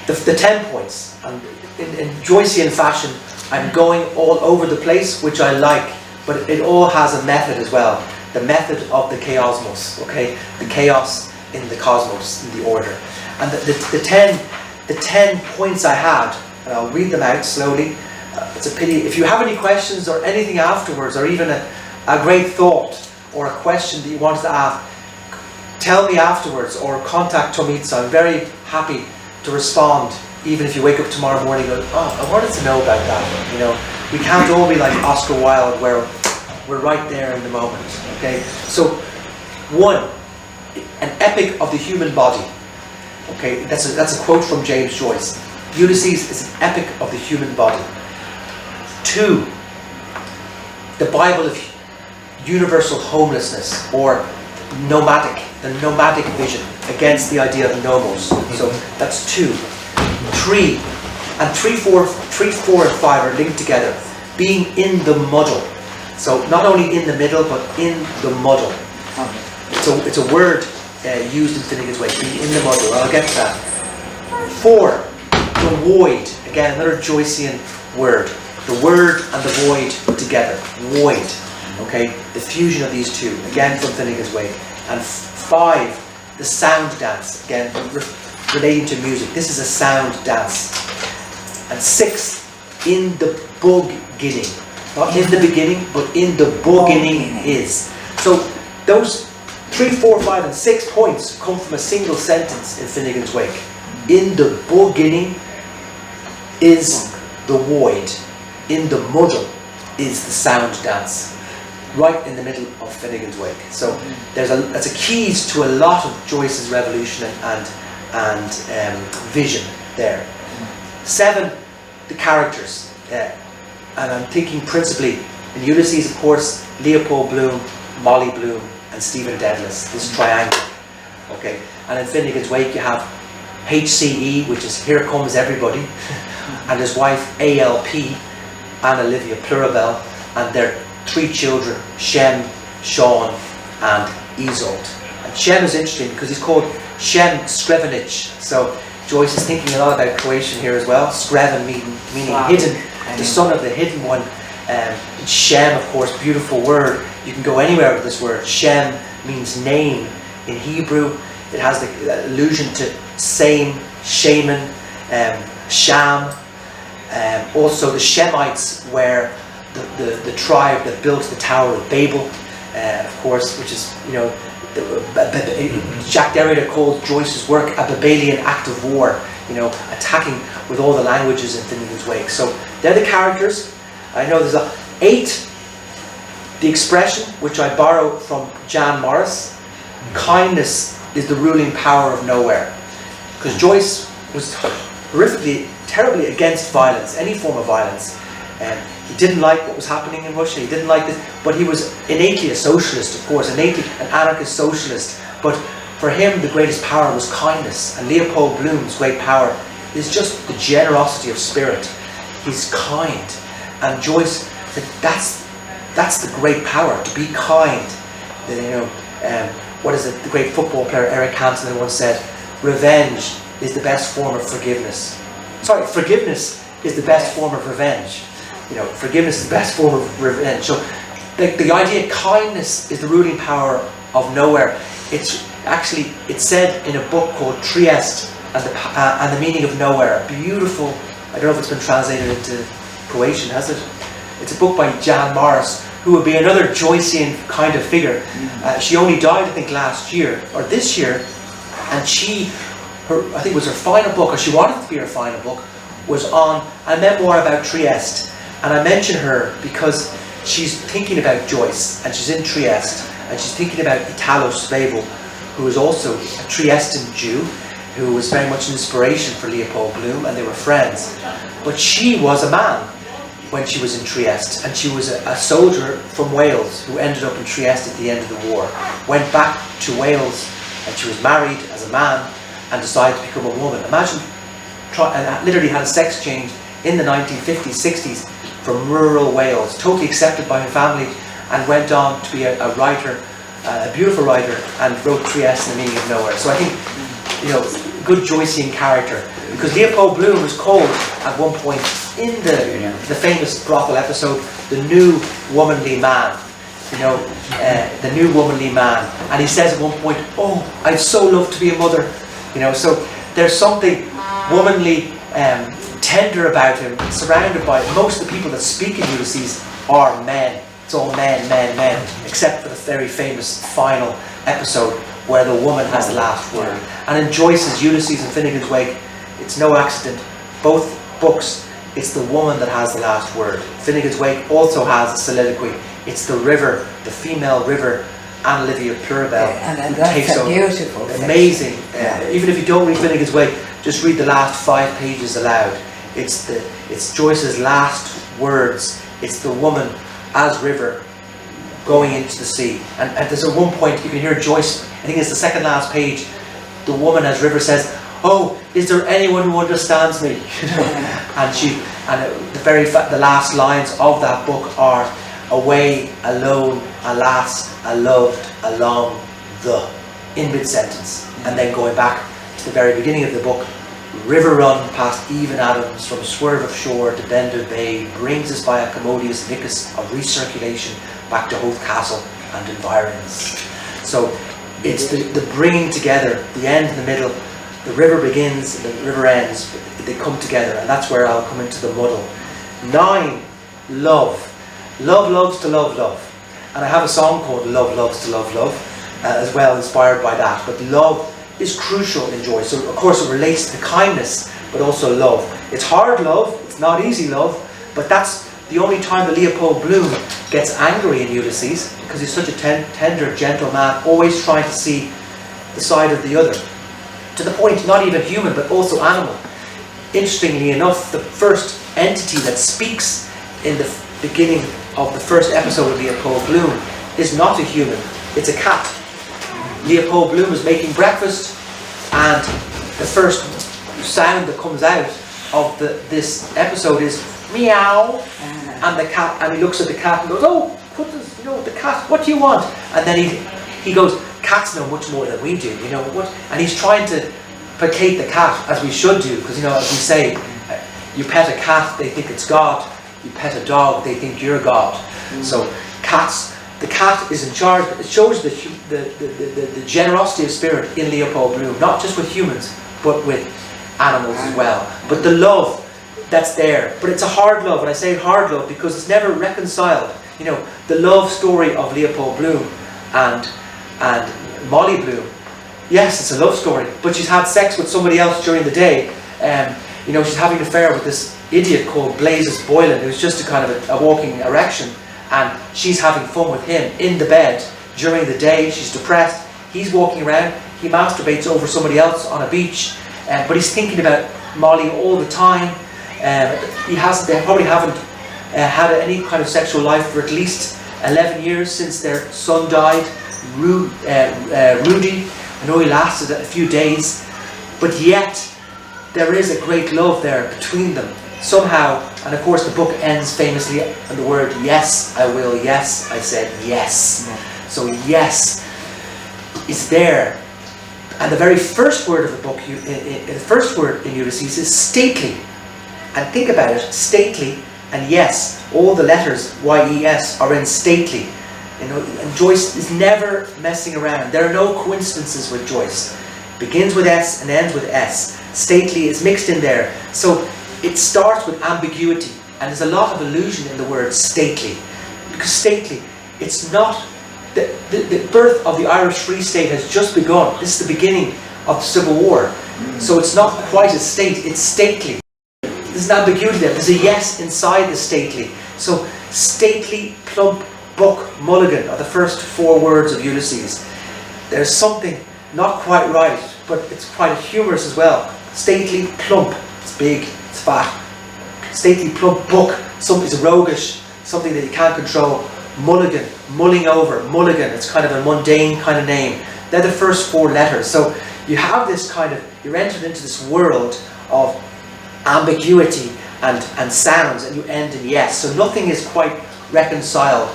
the 10 points, and in Joycean fashion, I'm going all over the place, which I like, but it all has a method as well. the method of the chaosmos, okay? The chaos in the cosmos, in the order. And the 10 points I had, and I'll read them out slowly. It's a pity. If you have any questions or anything afterwards, or even a great thought or a question that you wanted to ask, tell me afterwards or contact Tomica. I'm very happy to respond, even if you wake up tomorrow morning and go, oh, I wanted to know about that. You know, we can't all be like Oscar Wilde where we're right there in the moment. Okay, so 1, an epic of the human body. Okay, that's a quote from James Joyce. Ulysses is an epic of the human body. 2, the Bible of universal homelessness, or nomadic, the nomadic vision against the idea of nomos. So that's 2. 3, and 3, 4, and 5 are linked together. Being in the muddle. So not only in the middle, but in the muddle. So it's a word used in Finnegan's Wake. Being in the muddle. I'll get to that. 4, the void. Again, another Joycean word. The word and the void together. Void. Okay? The fusion of these two. Again from Finnegan's Wake. And 5, the sound dance. Again, relating to music. This is a sound dance. And 6, in the beginning. Not in the beginning, but in the beginning is. So those 3, 4, 5, and 6 points come from a single sentence in Finnegan's Wake. In the beginning is the void. In the muddle is the sound dance. Right in the middle of Finnegan's Wake. So that's a keys to a lot of Joyce's revolution and vision there. 7, the characters. And I'm thinking principally in Ulysses, of course, Leopold Bloom, Molly Bloom, and Stephen Dedalus, this triangle. Okay, and in Finnegan's Wake you have HCE, which is Here Comes Everybody, and his wife ALP, Anna Livia Plurabelle, and their 3 children, Shem, Sean, and Isolde. And Shem is interesting because he's called Shem Skrevenic. So Joyce is thinking a lot about Croatian here as well. Skreven meaning hidden. The son of the hidden one. Shem, of course, beautiful word. You can go anywhere with this word. Shem means name in Hebrew. It has the allusion to same, shaman, sham. Also the Shemites were the tribe that built the Tower of Babel, of course, which is, you know, Jacques Derrida called Joyce's work a Babelian act of war, you know, attacking with all the languages in Finnegan's Wake. So they're the characters. I know there's 8, the expression, which I borrow from Jan Morris, kindness is the ruling power of nowhere. Because Joyce was horrifically, terribly against violence, any form of violence. He didn't like what was happening in Russia, he didn't like this, but he was innately a socialist, of course, innately an anarchist socialist. But for him, the greatest power was kindness. And Leopold Bloom's great power is just the generosity of spirit. He's kind. And Joyce said, that's the great power, to be kind. You know, what is it? The great football player Eric Cantona once said, revenge is the best form of forgiveness. Sorry, forgiveness is the best form of revenge. You know, forgiveness is the best form of revenge. So the idea of kindness is the ruling power of nowhere. It's said in a book called Trieste and the Meaning of Nowhere. Beautiful. I don't know if it's been translated into Croatian, has it? It's a book by Jan Morris, who would be another Joycean kind of figure. She only died, I think, last year or this year, and I think it was her final book, or she wanted it to be her final book, was on a memoir about Trieste. And I mention her because she's thinking about Joyce, and she's in Trieste, and she's thinking about Italo Svevo, who was also a Triestean Jew, who was very much an inspiration for Leopold Bloom, and they were friends. But she was a man when she was in Trieste, and she was a soldier from Wales who ended up in Trieste at the end of the war. Went back to Wales, and she was married as a man, and decided to become a woman. Imagine, and literally had a sex change in the 1950s, 60s, from rural Wales, totally accepted by her family, and went on to be a writer, a beautiful writer, and wrote Trieste and the Meaning of Nowhere. So I think, you know, good Joycean character, because Leopold Bloom was called at one point in the famous brothel episode the new womanly man. you know, the new womanly man. And he says at one point, oh, I'd so love to be a mother. You know, so there's something womanly, tender about him, surrounded by most of the people that speak in Ulysses are men. It's all men, men, men, except for the very famous final episode where the woman has the last word. And in Joyce's Ulysses and Finnegan's Wake, it's no accident. Both books, it's the woman that has the last word. Finnegan's Wake also has a soliloquy. It's the river, the female river, Anne Olivia Pluribel. And that's a beautiful amazing. Even if you don't read Finnegan's Wake, just read the last 5 pages aloud. It's Joyce's last words. It's the woman as river going into the sea. And there's at one point you can hear Joyce, I think it's the second last page, the woman as river says, oh, is there anyone who understands me? The last lines of that book are, away, alone, alas, aloved, along, the, in mid-sentence. And then going back to the very beginning of the book, river run past even Adams, from swerve of shore to bend of bay, brings us by a commodious vicus of recirculation back to Hove Castle and environs. So it's the bringing together, the end and the middle. The river begins and the river ends, but they come together, and that's where I'll come into the muddle. 9, love. Love loves to love, love. And I have a song called Love Loves to Love, Love, as well, inspired by that. But love is crucial in Joyce. So of course it relates to kindness, but also love. It's hard love, it's not easy love, but that's the only time that Leopold Bloom gets angry in Ulysses, because he's such a tender, gentle man, always trying to see the side of the other. To the point, not even human, but also animal. Interestingly enough, the first entity that speaks in the beginning of the first episode of Leopold Bloom is not a human, it's a cat. Leopold Bloom is making breakfast, and the first sound that comes out of this episode is meow, and the cat, and he looks at the cat and goes, oh, the cat, what do you want? And then he goes, cats know much more than we do, you know what? And he's trying to placate the cat, as we should do, because, you know, as we say, you pet a cat, they think it's God. You pet a dog, they think you're God. So cats, the cat is in charge. It shows the generosity of spirit in Leopold Bloom, not just with humans, but with animals as well. But the love that's there, but it's a hard love, and I say hard love because it's never reconciled. You know, the love story of Leopold Bloom and Molly Bloom, yes, it's a love story, but she's had sex with somebody else during the day. You know, she's having an affair with this idiot called Blazes Boylan, who's just a kind of a walking erection, and she's having fun with him in the bed during the day. She's depressed, he's walking around, he masturbates over somebody else on a beach, but he's thinking about Molly all the time. They probably haven't had any kind of sexual life for at least 11 years since their son died, Rudy. I know he lasted a few days, but yet there is a great love there between them somehow. And of course the book ends famously on the word yes, I will, yes, I said yes. So yes is there. And the very first word of the book, the first word in Ulysses is stately. And think about it, stately and yes, all the letters Y-E-S are in stately. You know, and Joyce is never messing around. There are no coincidences with Joyce. Begins with S and ends with S. Stately is mixed in there. So it starts with ambiguity, and there's a lot of illusion in the word stately. Because stately, it's not, the birth of the Irish Free State has just begun. This is the beginning of the Civil War. So it's not quite a state, it's stately. There's an ambiguity there. There's a yes inside the stately. So stately, plump, buck, mulligan are the first 4 words of Ulysses. There's something not quite right, but it's quite humorous as well. Stately, plump, it's big, it's fat. Stately, plump, buck, something's roguish, something that you can't control. Mulligan, mulling over, mulligan, it's kind of a mundane kind of name. They're the first 4 letters. So you have this kind of, you're entered into this world of ambiguity and sounds, and you end in yes. So nothing is quite reconciled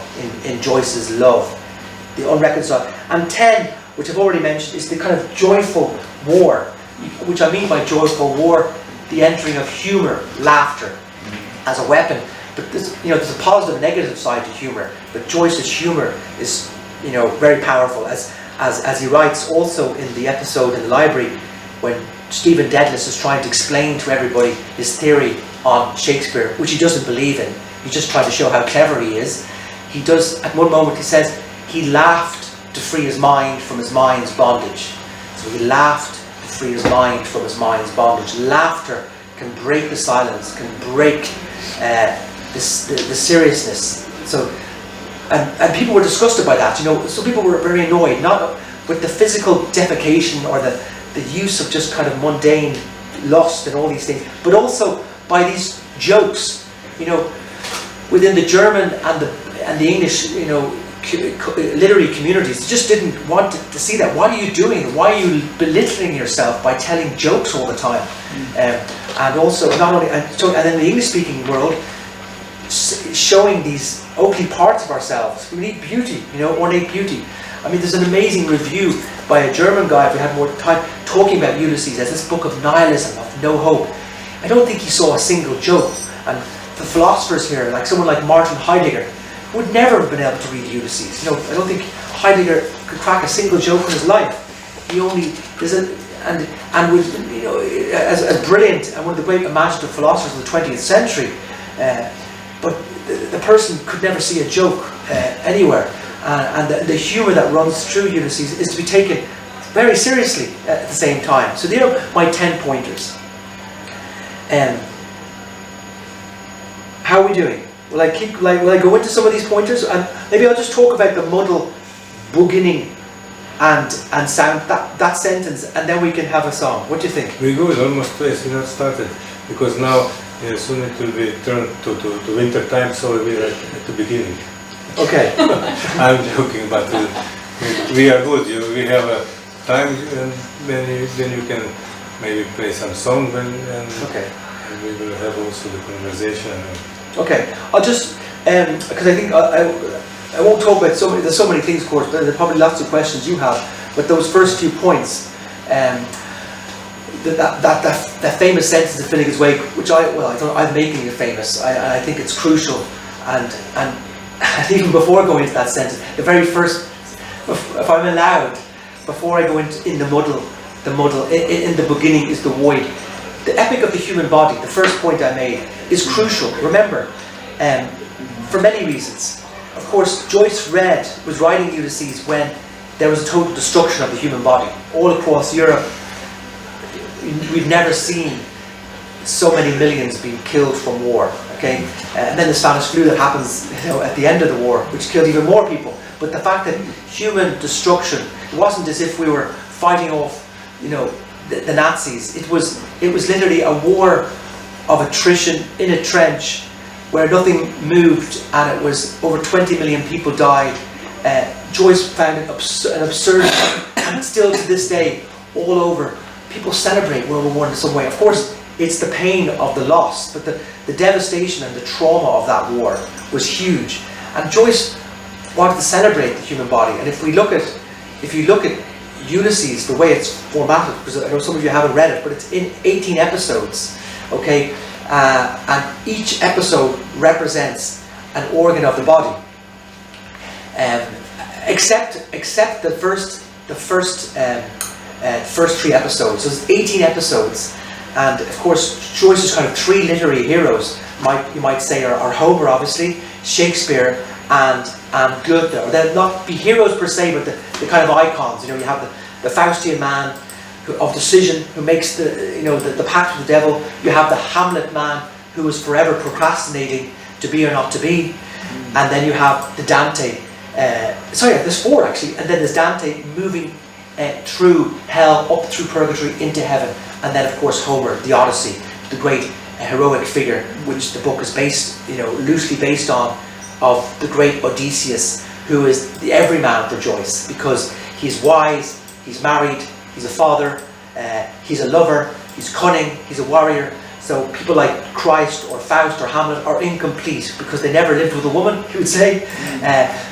in Joyce's love, the unreconciled. And 10, which I've already mentioned, is the kind of joyful war, which I mean by joyful war, the entering of humour, laughter, as a weapon. But there's a positive and negative side to humour. But Joyce's humour is, very powerful. As he writes also in the episode in the library, when Stephen Dedalus is trying to explain to everybody his theory on Shakespeare, which he doesn't believe in. He's just trying to show how clever he is. He does, at one moment he says, he laughed to free his mind from his mind's bondage. So he laughed to free his mind from his mind's bondage. Laughter can break the silence, can break the seriousness. So, and people were disgusted by that. Some people were very annoyed, not with the physical defecation or the use of just kind of mundane lust and all these things, but also by these jokes. Within the German and the English, literary communities, they just didn't want to see that. What are you doing? Why are you belittling yourself by telling jokes all the time? And also, not only, and then the English-speaking world, showing these ugly parts of ourselves. We need beauty, ornate beauty. I mean, there's an amazing review by a German guy, if we had more time, talking about Ulysses as this book of nihilism, of no hope. I don't think he saw a single joke. And the philosophers here, like someone like Martin Heidegger, would never have been able to read Ulysses. I don't think Heidegger could crack a single joke in his life. He only and was as brilliant and one of the great imaginative philosophers of the 20th century. But the person could never see a joke anywhere. And the humour that runs through Ulysses is to be taken very seriously at the same time. So these are my 10 pointers. How are we doing? Will I go into some of these pointers? And maybe I'll just talk about the muddle beginning and sound that sentence, and then we can have a song. What do you think? We good, almost twice we not started, because now soon it will be turned to winter time, so we'll be at the beginning. Okay. I'm joking, but we are good. We have a time, and then you can maybe play some song, okay. And we will have also the conversation. Okay, I'll just because I think I won't talk about there's so many things, of course, but there are probably lots of questions you have. But those first few points, that famous sentence of Finnegan's Wake, which I'm making it famous. I think it's crucial, and even before going into that sentence, the very first, if I'm allowed, before I go in the muddle, in the beginning is the void. The epic of the human body, the first point I made, is crucial. Remember, for many reasons. Of course, Joyce was writing Ulysses when there was a total destruction of the human body. All across Europe, we've never seen so many millions being killed from war. Okay, and then the Spanish flu that happens, at the end of the war, which killed even more people. But the fact that human destruction, it wasn't as if we were fighting off, the Nazis. It was literally a war of attrition in a trench where nothing moved, and it was over 20 million people died. Joyce found it an absurd, and still to this day, all over, people celebrate World War I in some way. Of course, it's the pain of the loss, but the devastation and the trauma of that war was huge. And Joyce wanted to celebrate the human body. And if you look at Ulysses, the way it's formatted, because I know some of you haven't read it, but it's in 18 episodes, okay, and each episode represents an organ of the body, except the first 3 episodes. So it's 18 episodes, and of course Joyce's kind of 3 literary heroes, you might say, are Homer, obviously, Shakespeare, and Goethe. They'll not be heroes per se, but the kind of icons. You have the Faustian man of decision who makes the pact with the devil. You have the Hamlet man who is forever procrastinating to be or not to be, and then you have the Dante. There's 4 actually, and then there's Dante moving through hell, up through purgatory into heaven, and then of course Homer, the Odyssey, the great heroic figure, which the book is based, loosely based on, of the great Odysseus, who is the everyman for Joyce, because he's wise, he's married, he's a father, he's a lover, he's cunning, he's a warrior. So people like Christ or Faust or Hamlet are incomplete because they never lived with a woman, you would say.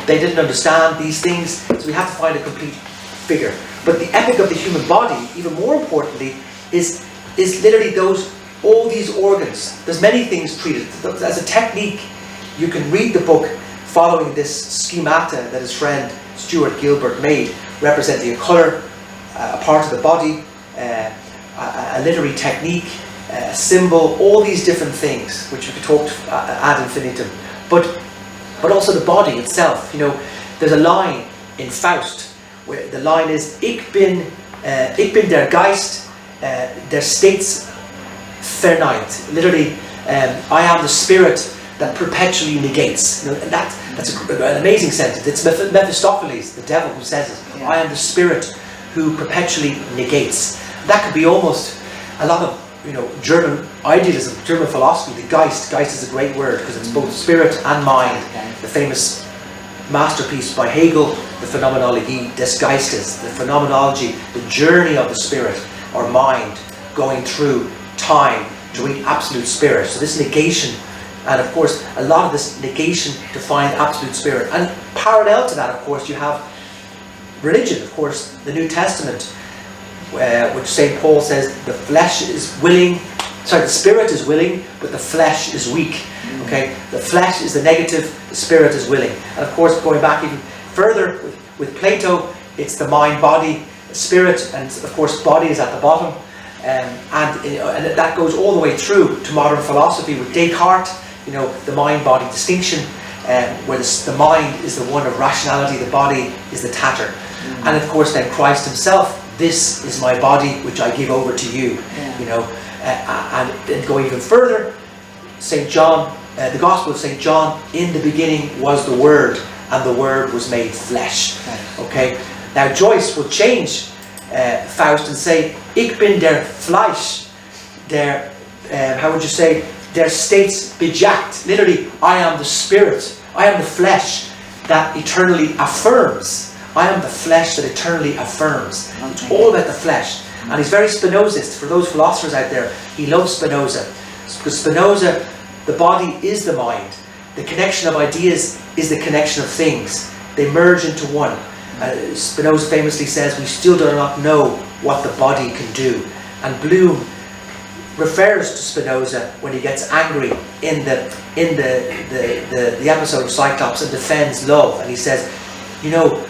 They didn't understand these things, so we have to find a complete figure. But the epic of the human body, even more importantly, is literally all these organs. There's many things treated as a technique. you can read the book following this schemata that his friend Stuart Gilbert made, representing a colour, a part of the body, a literary technique, a symbol, all these different things which we could talk ad infinitum. But also the body itself. You know, there's a line in Faust where the line is Ich bin der Geist, der stets verneint. Literally, I am the spirit that perpetually negates. You know, and that's an amazing sentence. It's Mephistopheles, the devil, who says it. I am the spirit who perpetually negates. That could be almost a lot of, you know, German idealism, German philosophy. The Geist is a great word because it's both spirit and mind. The famous masterpiece by Hegel, the Phenomenologie des Geistes, the phenomenology, the journey of the spirit or mind going through time to reach absolute spirit. So this negation, and of course a lot of this negation to find absolute spirit. And parallel to that, of course, you have religion, of course, the New Testament, which St. Paul says the flesh is willing, the spirit is willing, but the flesh is weak. Okay, the flesh is the negative, the spirit is willing. And of course, going back even further with Plato, it's the mind, body, spirit, and of course body is at the bottom. And that goes all the way through to modern philosophy with Descartes, you know, the mind-body distinction, where the mind is the one of rationality, the body is the tatter. And of course then Christ himself, this is my body which I give over to you. You know, and going even further, St. John, the Gospel of St. John, in the beginning was the Word, and the Word was made flesh. Okay, now Joyce will change Faust and say, Ich bin der Fleisch, der, how would you say, der stets bejagt. Literally, I am the spirit, I am the flesh that eternally affirms. I am the flesh that eternally affirms. It's all about the flesh. And he's very Spinozist. For those philosophers out there, he loves Spinoza. Because Spinoza, the body is the mind. The connection of ideas is the connection of things. They merge into one. Spinoza famously says, we still do not know what the body can do. And Bloom refers to Spinoza when he gets angry in the episode of Cyclops and defends love. And he says, you know,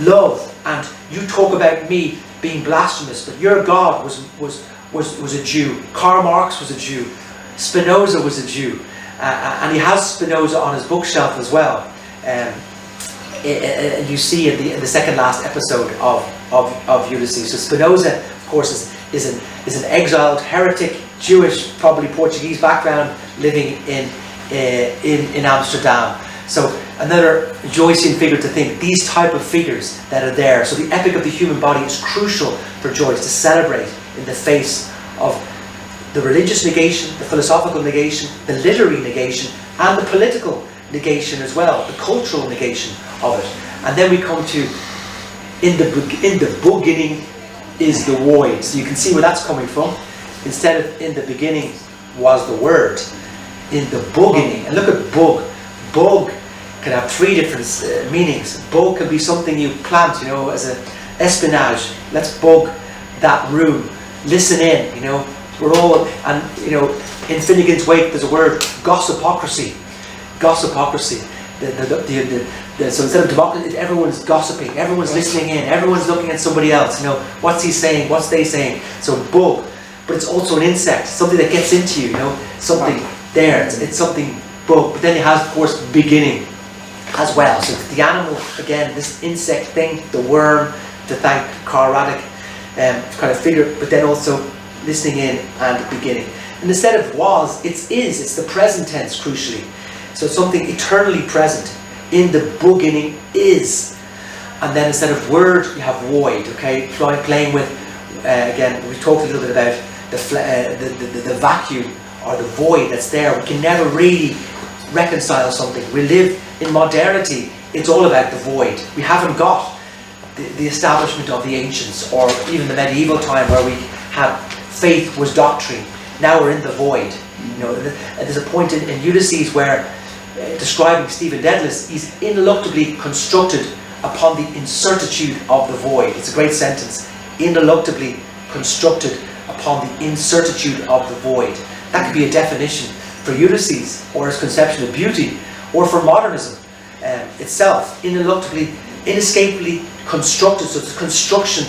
love, and you talk about me being blasphemous, but your God was a Jew. Karl Marx was a Jew. Spinoza was a Jew. And he has Spinoza on his bookshelf as well. You see in the second last episode of Ulysses. So Spinoza, of course, is an exiled heretic, Jewish, probably Portuguese background, living in Amsterdam. So another Joycean figure to think, these type of figures that are there. So the epic of the human body is crucial for Joyce to celebrate in the face of the religious negation, the philosophical negation, the literary negation, and the political negation as well, the cultural negation of it. And then we come to in the beginning is the void. So you can see where that's coming from. Instead of in the beginning was the word, in the beginning. And look at bug. Bug can have three different meanings. Bug can be something you plant, you know, as a espionage. Let's bug that room. Listen in, you know. We're all, and you know, in Finnegan's Wake there's a word, gossipocracy. Gossipocracy. So instead of democracy, everyone's gossiping, everyone's listening in, everyone's looking at somebody else. You know, what's he saying? What's they saying? So bug, but it's also an insect, something that gets into you. You know, something there. It's something bug. But then it has, of course, beginning as well. So the animal, again, this insect thing, the worm, to thank Karl Radek, kind of figure. But then also listening in and beginning. And instead of was, it's is. It's the present tense, crucially. So something eternally present. In the beginning is. And then instead of word, you have void. Okay, playing with, again, we talked a little bit about the vacuum or the void that's there. We can never really reconcile something. We live in modernity. It's all about the void. We haven't got the establishment of the ancients, or even the medieval time where we had faith was doctrine. Now we're in the void. You know, there's a point in Ulysses where, describing Stephen Dedalus, he's ineluctably constructed upon the incertitude of the void. It's a great sentence. Ineluctably constructed upon the incertitude of the void. That could be a definition for Ulysses, or his conception of beauty, or for modernism itself, inescapably constructed. So it's a construction,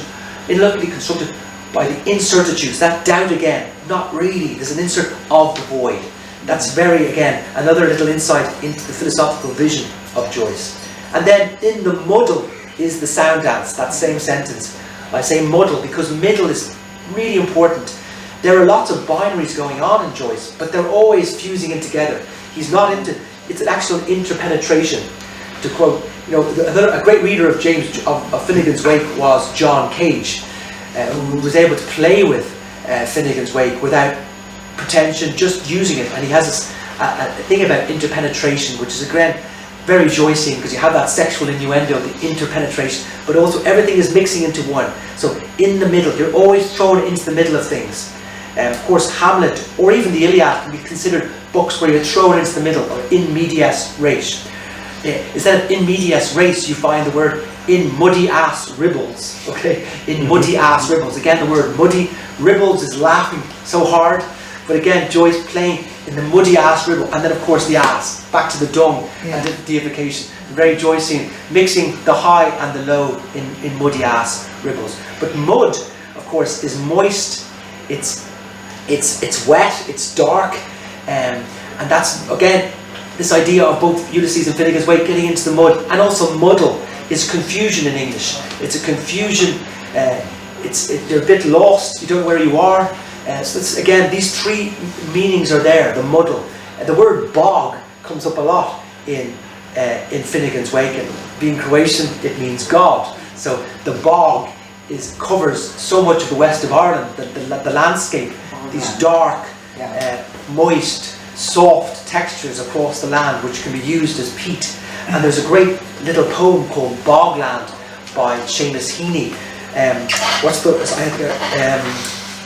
ineluctably constructed by the incertitudes, that doubt again, not really, there's an insert of the void. That's very, again, another little insight into the philosophical vision of Joyce. And then in the muddle is the sound dance, that same sentence. I say muddle because middle is really important. There are lots of binaries going on in Joyce, but they're always fusing in together. He's not into, it's an actual interpenetration. To quote, a great reader of Finnegan's Wake was John Cage, who was able to play with Finnegan's Wake without pretension, just using it. And he has this a thing about interpenetration, which is again very Joycean, because you have that sexual innuendo, the interpenetration, but also everything is mixing into one. So in the middle, you're always thrown into the middle of things. Of course, Hamlet or even the Iliad can be considered books where you're thrown into the middle, or in medias res. Instead of in medias res, you find the word in muddy ass ribbles. Okay, in muddy ass ribbles. Again, the word muddy, ribbles is laughing so hard, but again, Joyce playing in the muddy ass ribble, and then of course the ass, back to the dung and the deification. Very Joycean, mixing the high and the low in muddy ass ribbles. But mud, of course, is moist. It's wet. It's dark, and that's again this idea of both Ulysses and Finnegan's Wake getting into the mud, and also muddle is confusion in English. It's a confusion. You're a bit lost. You don't know where you are. So it's, again, these three meanings are there. The muddle. The word bog comes up a lot in Finnegan's Wake, and being Croatian, it means God. So the bog covers so much of the west of Ireland. The landscape, these dark, moist, soft textures across the land, which can be used as peat. And there's a great little poem called Bogland by Seamus Heaney.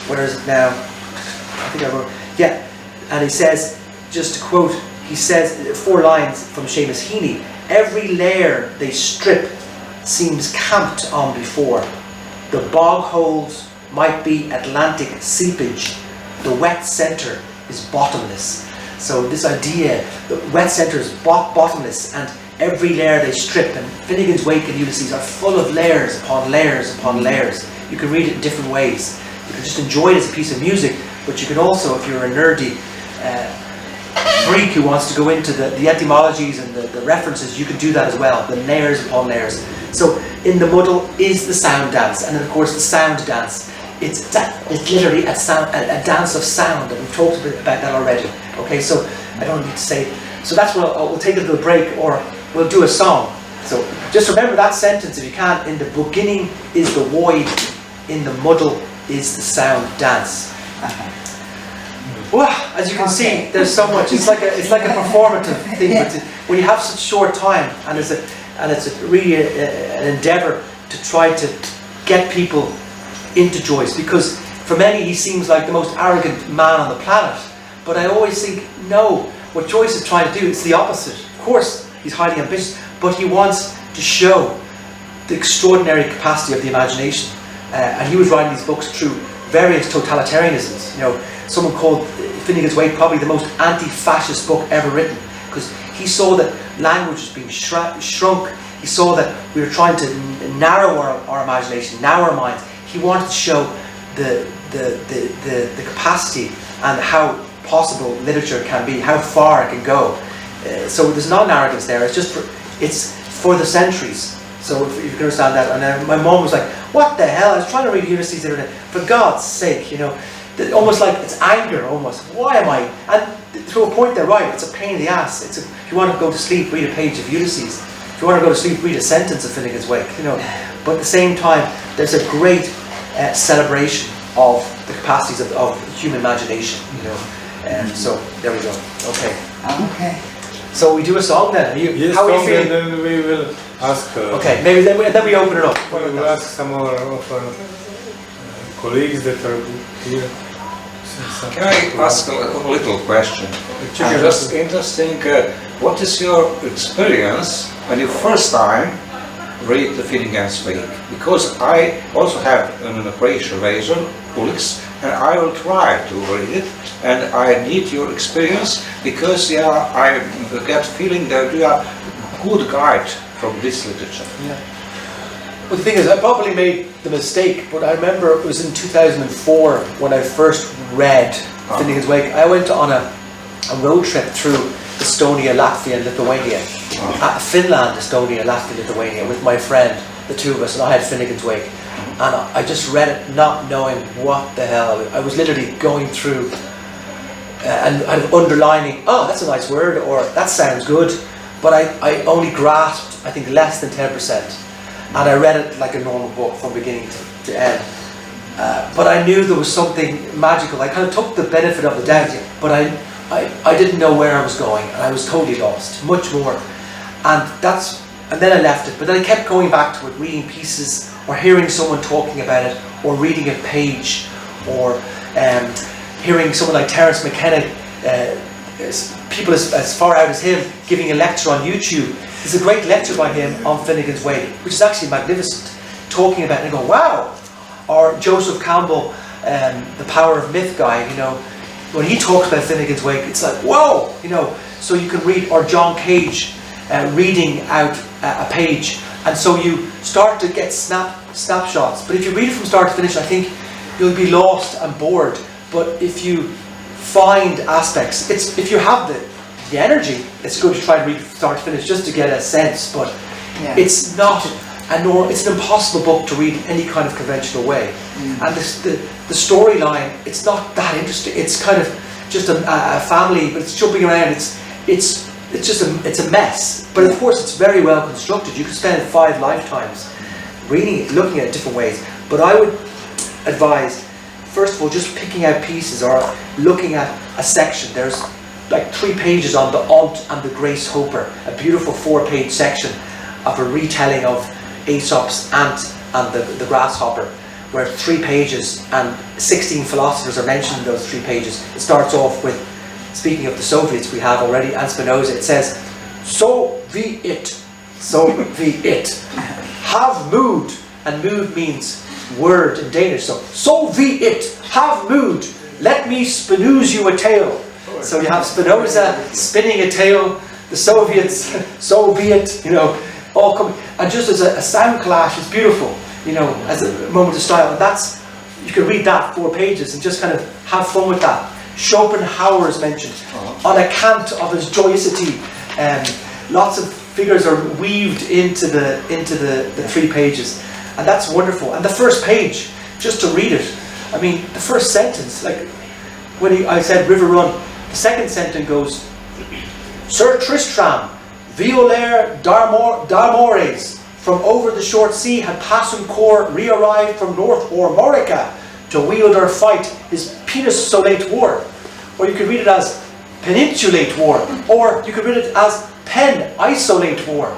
Where is it now? I think I wrote. Yeah, and he says, just to quote, he says 4 lines from Seamus Heaney: "Every layer they strip seems camped on before. The bog holes might be Atlantic seepage. The wet centre is bottomless." So this idea, the wet centre is bottomless, and every layer they strip. And Finnegan's Wake and Ulysses are full of layers upon layers upon layers. You can read it in different ways. You can just enjoy it as a piece of music, but you can also, if you're a nerdy freak who wants to go into the etymologies and the references, you can do that as well, the layers upon layers. So in the muddle is the sound dance, and then of course the sound dance. It's literally a dance of sound, and we've talked a bit about that already. Okay, so I don't need to say. So that's what we'll take a little break, or we'll do a song. So just remember that sentence if you can. In the beginning is the void, in the muddle is the sound dance. Well, as you can see, there's so much. It's like a performative thing. But when you have such short time, and it's really an endeavour to try to get people into Joyce, because for many he seems like the most arrogant man on the planet. But I always think, no, what Joyce is trying to do is the opposite. Of course, he's highly ambitious, but he wants to show the extraordinary capacity of the imagination. And he was writing these books through various totalitarianisms. Someone called Finnegan's Wake probably the most anti-fascist book ever written, because he saw that language was being shrunk. He saw that we were trying to narrow our imagination, narrow our minds. He wanted to show the capacity and how possible literature can be, how far it can go. So there's no arrogance there. It's for the centuries. So if you can understand that. And then my mom was like, "What the hell? I was trying to read Ulysses the other day. For God's sake, almost like it's anger. Almost. Why am I?" And to a point, they're right. It's a pain in the ass. If you want to go to sleep, read a page of Ulysses. If you want to go to sleep, read a sentence of Finnegan's Wake. But at the same time, there's a great celebration of the capacities of human imagination. So there we go. Okay. Okay. So we do a song then. Yes, how are you feeling? Then we will ask. Okay, maybe then we open it up. We will ask some more of our colleagues that are here. Can I ask a little question? Just interesting. What is your experience when you first time read the Finnegan's Wake? Because I also have an Croatian version, and I will try to read it, and I need your experience, because I get feeling that you are good guide from this literature. Yeah. Well, the thing is, I probably made the mistake, but I remember it was in 2004 when I first read Finnegan's Wake. I went on a road trip through Estonia, Latvia and Lithuania. Finland, Estonia, Latvia, Lithuania with my friend, the two of us, and I had Finnegan's Wake. And I just read it not knowing what the hell. I was literally going through and underlining, oh, that's a nice word, or that sounds good. But I only grasped, I think, less than 10%. And I read it like a normal book from beginning to end. But I knew there was something magical. I kind of took the benefit of the doubt, but I didn't know where I was going, and I was totally lost, much more. And then I left it, but then I kept going back to it, reading pieces, or hearing someone talking about it, or reading a page, or hearing someone like Terence McKenna, people as far out as him, giving a lecture on YouTube. There's a great lecture by him on Finnegan's Wake, which is actually magnificent, talking about it and go, wow! Or Joseph Campbell, the Power of Myth guy, when he talks about Finnegan's Wake, it's like, whoa! So you can read, or John Cage reading out a page, and so you start to get snapshots. But if you read it from start to finish, I think you'll be lost and bored. But if you find aspects, if you have the energy, it's good to try and read from start to finish just to get a sense. But it's not it's an impossible book to read in any kind of conventional way. And the storyline, it's not that interesting. It's kind of just a family, but it's jumping around. It's a mess. But of course, it's very well constructed. You could spend 5 lifetimes reading it, looking at it different ways. But I would advise, first of all, just picking out pieces or looking at a section. There's like 3 pages on the Aunt and the Grace Hopper, a beautiful 4-page section of a retelling of Aesop's Ant and the Grasshopper, where 3 pages and 16 philosophers are mentioned in those 3 pages. It starts off with, speaking of the Soviets we have already, and Spinoza, it says, so be it, have mood, and mood means word in Danish, so be it, have mood, let me spinoose you a tale. So you have Spinoza spinning a tale, the Soviets, so be it, all coming, and just as a sound clash, it's beautiful, as a moment of style. And you can read that 4 pages and just kind of have fun with that. Schopenhauer is mentioned, on account of his joyosity. Lots of figures are weaved into the 3 pages, and that's wonderful. And the first page, just to read it, I mean, the first sentence, like when I said River Run, the second sentence goes, Sir Tristram, Violaire d'Armores, from over the short sea had Passancourt re-arrived from North Ormorica to wield or fight his peninsulate war. Or you could read it as peninsulate war, or you could read it as pen-isolate war.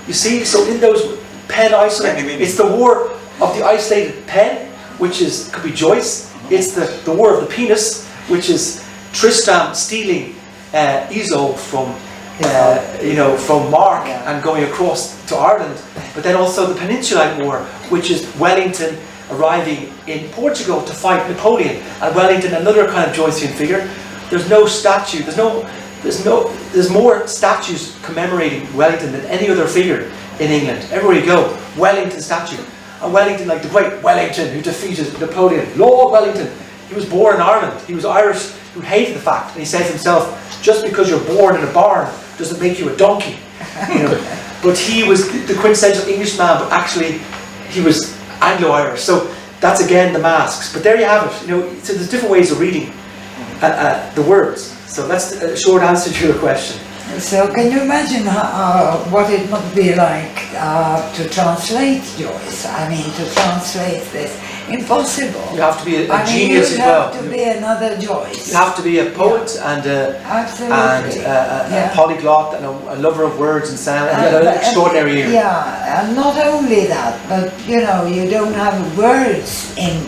You see, so in those pen-isolate, it's the war of the isolated pen, which could be Joyce. It's the war of the penis, which is Tristram stealing Isolde from Mark and going across to Ireland. But then also the Peninsulate War, which is Wellington arriving in Portugal to fight Napoleon, and Wellington, another kind of Joycean figure. There's no statue. There's more statues commemorating Wellington than any other figure in England. Everywhere you go, Wellington statue. And Wellington, like the great Wellington who defeated Napoleon, Lord Wellington. He was born in Ireland. He was Irish, who hated the fact, and he says himself, just because you're born in a barn doesn't make you a donkey. But he was the quintessential Englishman, but actually he was Anglo-Irish. So that's again the masks. But there you have it. So there's different ways of reading the words. So that's a short answer to your question. So can you imagine what it would be like to translate Joyce? I mean, to translate this. Impossible. You have to be a genius as well. You have to be another Joyce. You have to be a poet and a polyglot and a lover of words and sound, and an extraordinary ear. Yeah, and not only that, but you don't have words in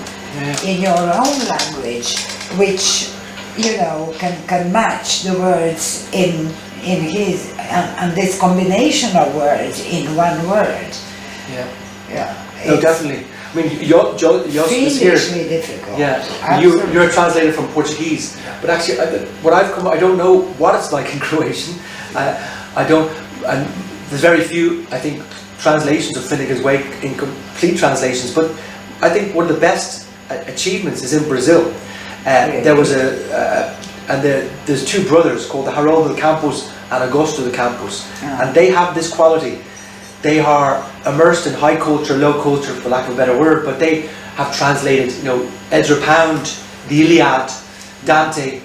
your own language which can match the words in his and this combination of words in one word. No, definitely. I mean, Joyce here. Fiendishly difficult. Yeah, Absolutely. you're translated from Portuguese, but actually, what I've come, I don't know what it's like in Croatian. I don't, and there's very few, I think, translations of Finnegan's Wake in complete translations. But I think one of the best achievements is in Brazil. Really? There was there's two brothers called the Haroldo de Campos and Augusto de Campos, and they have this quality. They are immersed in high culture, low culture, for lack of a better word, but they have translated, Ezra Pound, the Iliad, Dante,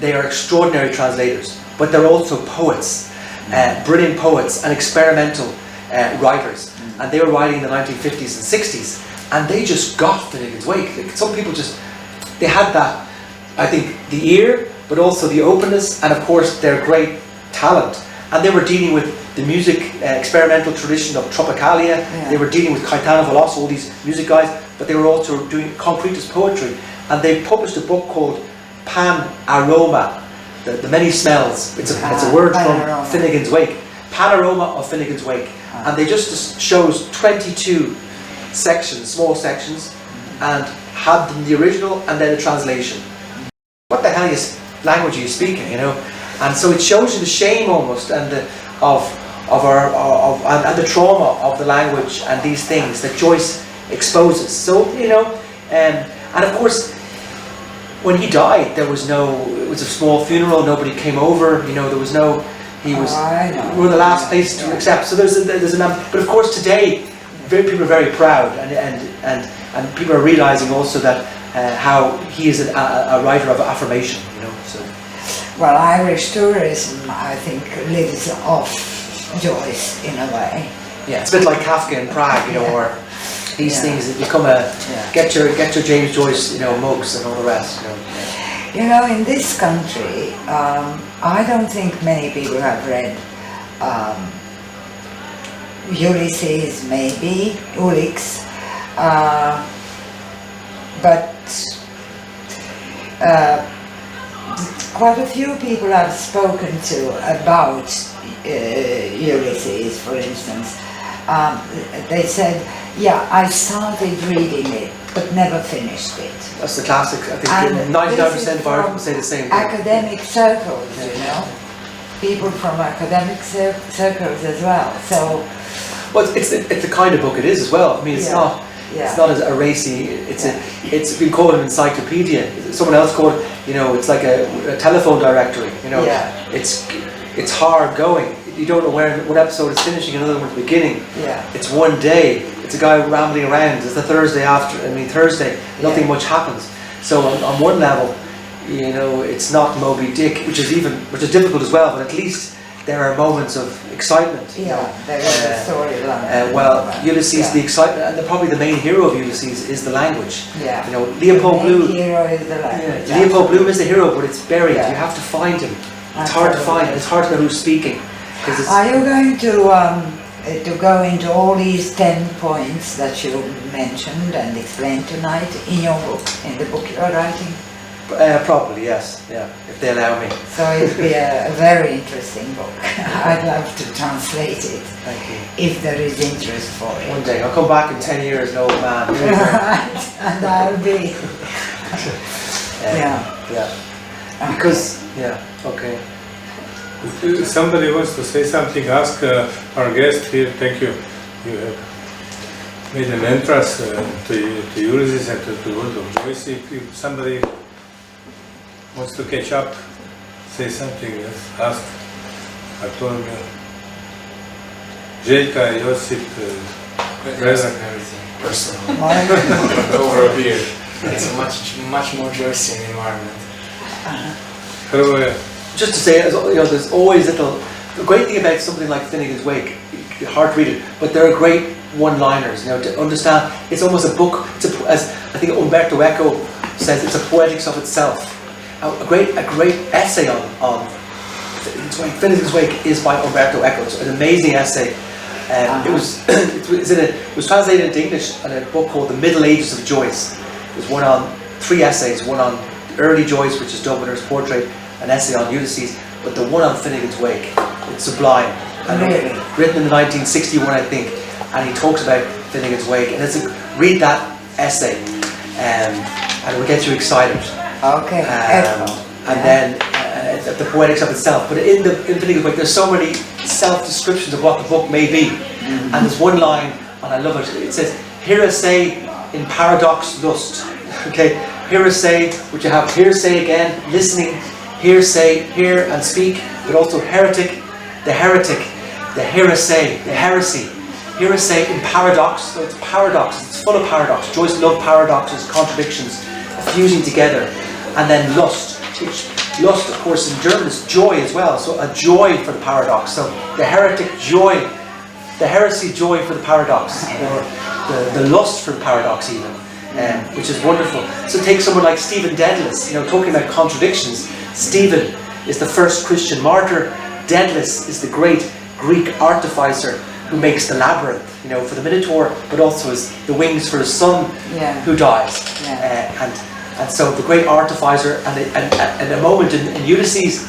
they are extraordinary translators, but they're also poets, brilliant poets and experimental writers, and they were writing in the 1950s and 60s, and they just got Finnegan's Wake. Like, some people they had that, I think, the ear, but also the openness, and of course their great talent, and they were dealing with the music experimental tradition of Tropicalia. They were dealing with Caetano Veloso, all these music guys, but they were also doing concretist poetry, and they published a book called Pan Aroma, the many smells. It's a word from Finnegan's Wake. Panorama of Finnegan's Wake, and they just shows 22 sections, small sections, and had them the original and then the translation. What the hell language are you speaking? And so it shows you the shame almost and the and the trauma of the language and these things that Joyce exposes. So and of course, when he died, it was a small funeral. Nobody came over. There was no. He was. We were the last place to accept. So there's a number. But of course, today, people are very proud, and people are realizing also that how he is a writer of affirmation. So. Well, Irish tourism, I think, lives off Joyce in a way. Yeah, it's a bit like Kafka in Prague, or these things that become get your James Joyce, mugs and all the rest. In this country, I don't think many people have read Ulysses, maybe Uliksa, but. Quite a few people I've spoken to about Ulysses, for instance. They said, "Yeah, I started reading it, but never finished it." That's the classic. I think 99% of our people say the same thing. Academic circles, people from academic circles as well. So, well, it's the kind of book it is as well. I mean, it's not. Yeah. It's not as a racy. It's been called an encyclopedia. Someone else called it. It's like a telephone directory. It's hard going. You don't know one episode is finishing, another one's beginning. Yeah. It's one day. It's a guy rambling around. It's the Thursday after. Thursday. Nothing much happens. So on one level, it's not Moby Dick, which is difficult as well. But at least there are moments of excitement. There is a storyline. Ulysses, the excitement, and probably the main hero of Ulysses is the language. Yeah. Leopold Bloom. The main hero is the language. Leopold Bloom is the hero, but it's buried. Yeah. You have to find him. It's hard to find. It's hard to know who's speaking. Are you going to go into all these 10 points that you mentioned and explained tonight in your book, in the book you're writing? Probably, yes. Yeah, if they allow me. So it'll be a very interesting book. I'd love to translate it. Thank you. If there is interest for it. One day. I'll come back in 10 years, an old man. Right, and I'll be. Because, okay. If somebody wants to say something, ask our guest here. Thank you. You have made an entrance to Ulysses and to the world of Joyce. If somebody wants to catch up, say something, yes, ask Bartholomew. Joycea, Josip, everything personal. Over a beer. It's a much more Joycean environment. Just to say, there's always the great thing about something like Finnegan's Wake, hard to read it, but there are great one-liners, to understand. It's almost a book, as I think Umberto Eco says, it's a poetics of itself. A great essay on Finnegan's Wake is by Umberto Eco. It's an amazing essay. It was translated into English in a book called The Middle Ages of Joyce. There's one on 3 essays, one on early Joyce, which is Dubliner Portrait, an essay on Ulysses, but the one on Finnegan's Wake, it's sublime. And really? Written in 1961, I think, and he talks about Finnegan's Wake, and it's read that essay, and it will get you excited. Okay, excellent. And then the poetics of itself. But in the Infinity Book, there's so many self-descriptions of what the book may be. And there's one line, and I love it. It says, hearsay in paradox lust. Okay, hearsay, which you have hearsay again, listening, hearsay, hear and speak, but also heretic, the heresy, the heresy. Hearsay in paradox, so it's paradox, it's full of paradox. Joyce loved paradoxes, contradictions, fusing together. And then lust, which lust, of course, in German is joy as well, so a joy for the paradox. So the heretic joy, the heresy joy for the paradox, or the lust for the paradox even, which is wonderful. So take someone like Stephen Dedalus, talking about contradictions. Stephen is the first Christian martyr. Dedalus is the great Greek artificer who makes the labyrinth, for the Minotaur, but also as the wings for his son who dies. And so the great artificer, and a moment in Ulysses,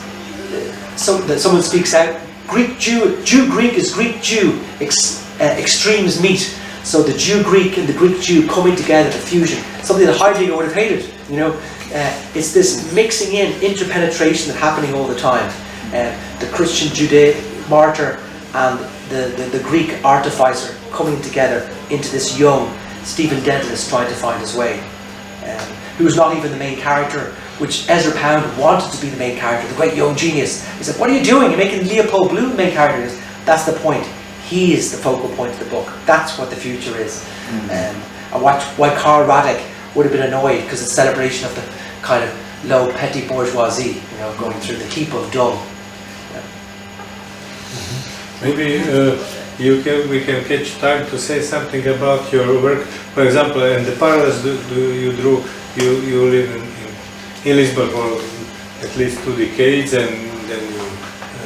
that someone speaks out, Greek Jew, Greek is Greek Jew, extremes meet. So the Jew Greek and the Greek Jew coming together, the fusion, something that Heidegger would have hated. It's this mixing in, interpenetration that's happening all the time. The Christian martyr and the Greek artificer coming together into this young Stephen Dedalus trying to find his way. Who's not even the main character, which Ezra Pound wanted to be the main character, the great young genius. He said, what are you doing? You're making Leopold Bloom the main character. That's the point. He is the focal point of the book. That's what the future is. And why Karl Radek would have been annoyed, because it's a celebration of the kind of low petty bourgeoisie, going through the heap of dung. Maybe we can catch time to say something about your work. For example, in the parallels you drew, you live in Lisbon for at least 2 decades, and then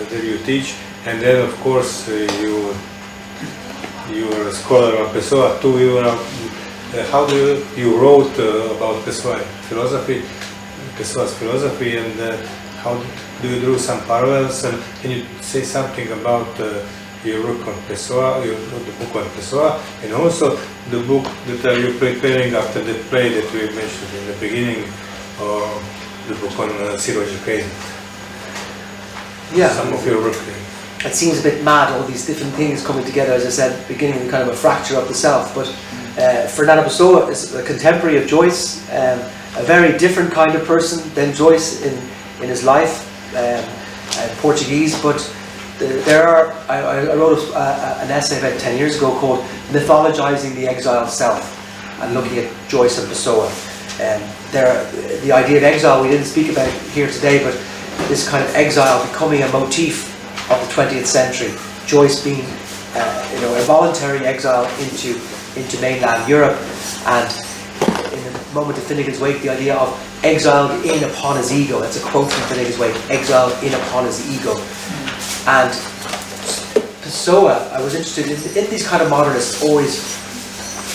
there you teach, and then of course you are a scholar of Pessoa too. How do you wrote about Pessoa philosophy, Pessoa's philosophy, and how do you draw some parallels? And can you say something about your work on Pessoa, the book on Pessoa, and also the book that you preparing after the play that we mentioned in the beginning, or the book on Zero Education? Yeah. Some of your work. It seems a bit mad, all these different things coming together, as I said, beginning with kind of a fracture of the self. But Fernando Pessoa is a contemporary of Joyce, a very different kind of person than Joyce in his life, Portuguese, but I wrote an essay about 10 years ago called Mythologizing the Exiled Self, and looking at Joyce and Pessoa. The idea of exile we didn't speak about here today, but this kind of exile becoming a motif of the 20th century. Joyce being a voluntary exile into mainland Europe, and in the moment of Finnegan's Wake, the idea of exiled in upon his ego. That's a quote from Finnegan's Wake, exiled in upon his ego. And Pessoa, I was interested in these kind of modernists always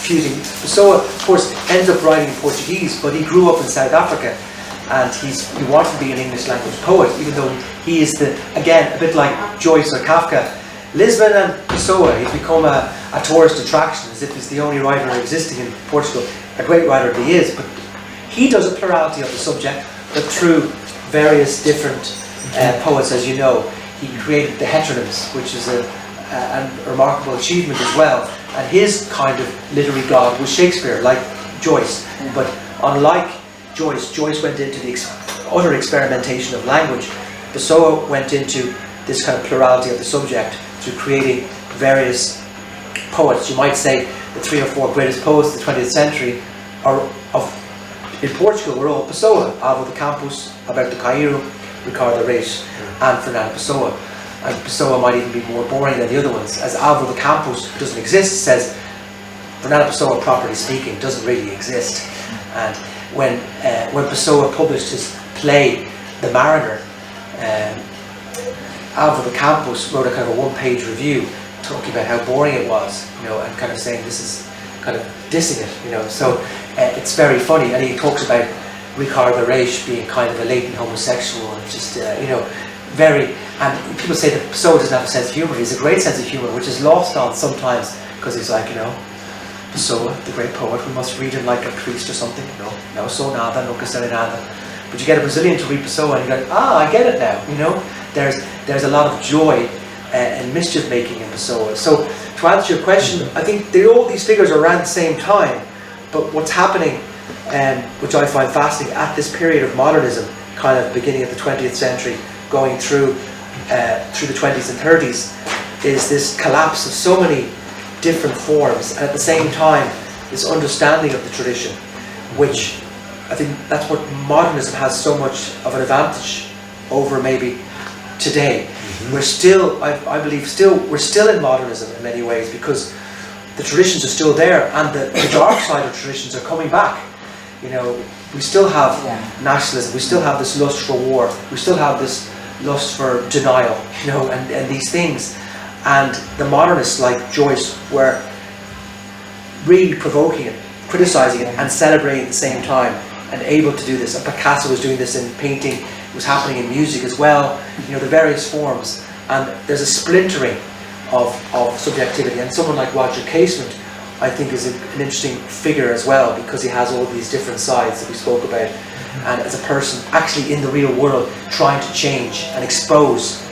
fusing. Pessoa, of course, ends up writing in Portuguese, but he grew up in South Africa, and he wanted to be an English language poet, even though he is again, a bit like Joyce or Kafka. Lisbon and Pessoa, he's become a tourist attraction, as if he's the only writer existing in Portugal. A great writer he is, but he does a plurality of the subject, but through various different poets, as you know. He created the heteronyms, which is a remarkable achievement as well. And his kind of literary god was Shakespeare, like Joyce. But unlike Joyce, Joyce went into the utter experimentation of language. Pessoa went into this kind of plurality of the subject through creating various poets. You might say the 3 or 4 greatest poets of the 20th century in Portugal were all Pessoa: Álvaro de Campos, Alberto Cairo, Ricardo Reis, and Fernando Pessoa. And Pessoa might even be more boring than the other ones, as Álvaro de Campos, who doesn't exist, says Fernando Pessoa, properly speaking, doesn't really exist. And when Pessoa published his play The Mariner, Álvaro de Campos wrote a kind of a 1-page review talking about how boring it was, and kind of saying this is kind of dissing it, So it's very funny, and he talks about Ricardo Reis being kind of a latent homosexual, and just very. And people say that Pessoa doesn't have a sense of humour. He has a great sense of humour, which is lost on sometimes, because he's like, Pessoa, the great poet, we must read him like a priest or something. No, no sou nada, nunca serei nada. But you get a Brazilian to read Pessoa and you go, I get it now, you know. There's a lot of joy and mischief making in Pessoa. So to answer your question, I think all these figures are around the same time, but what's happening, which I find fascinating, at this period of modernism, kind of beginning of the 20th century, going through the 20s and 30s, is this collapse of so many different forms, and at the same time this understanding of the tradition, which I think that's what modernism has so much of an advantage over maybe today. We're still, I believe, we're still in modernism in many ways, because the traditions are still there, and the dark side of traditions are coming back. You know, we still have nationalism, we still have this lust for war, we still have this lust for denial, you know, and these things. And the modernists like Joyce were really provoking it, criticizing it, and celebrating at the same time, and able to do this. And Picasso was doing this in painting, it was happening in music as well, you know, the various forms. And there's a splintering of subjectivity. And someone like Roger Casement, I think, is an interesting figure as well, because he has all these different sides that we spoke about. And as a person actually in the real world trying to change and expose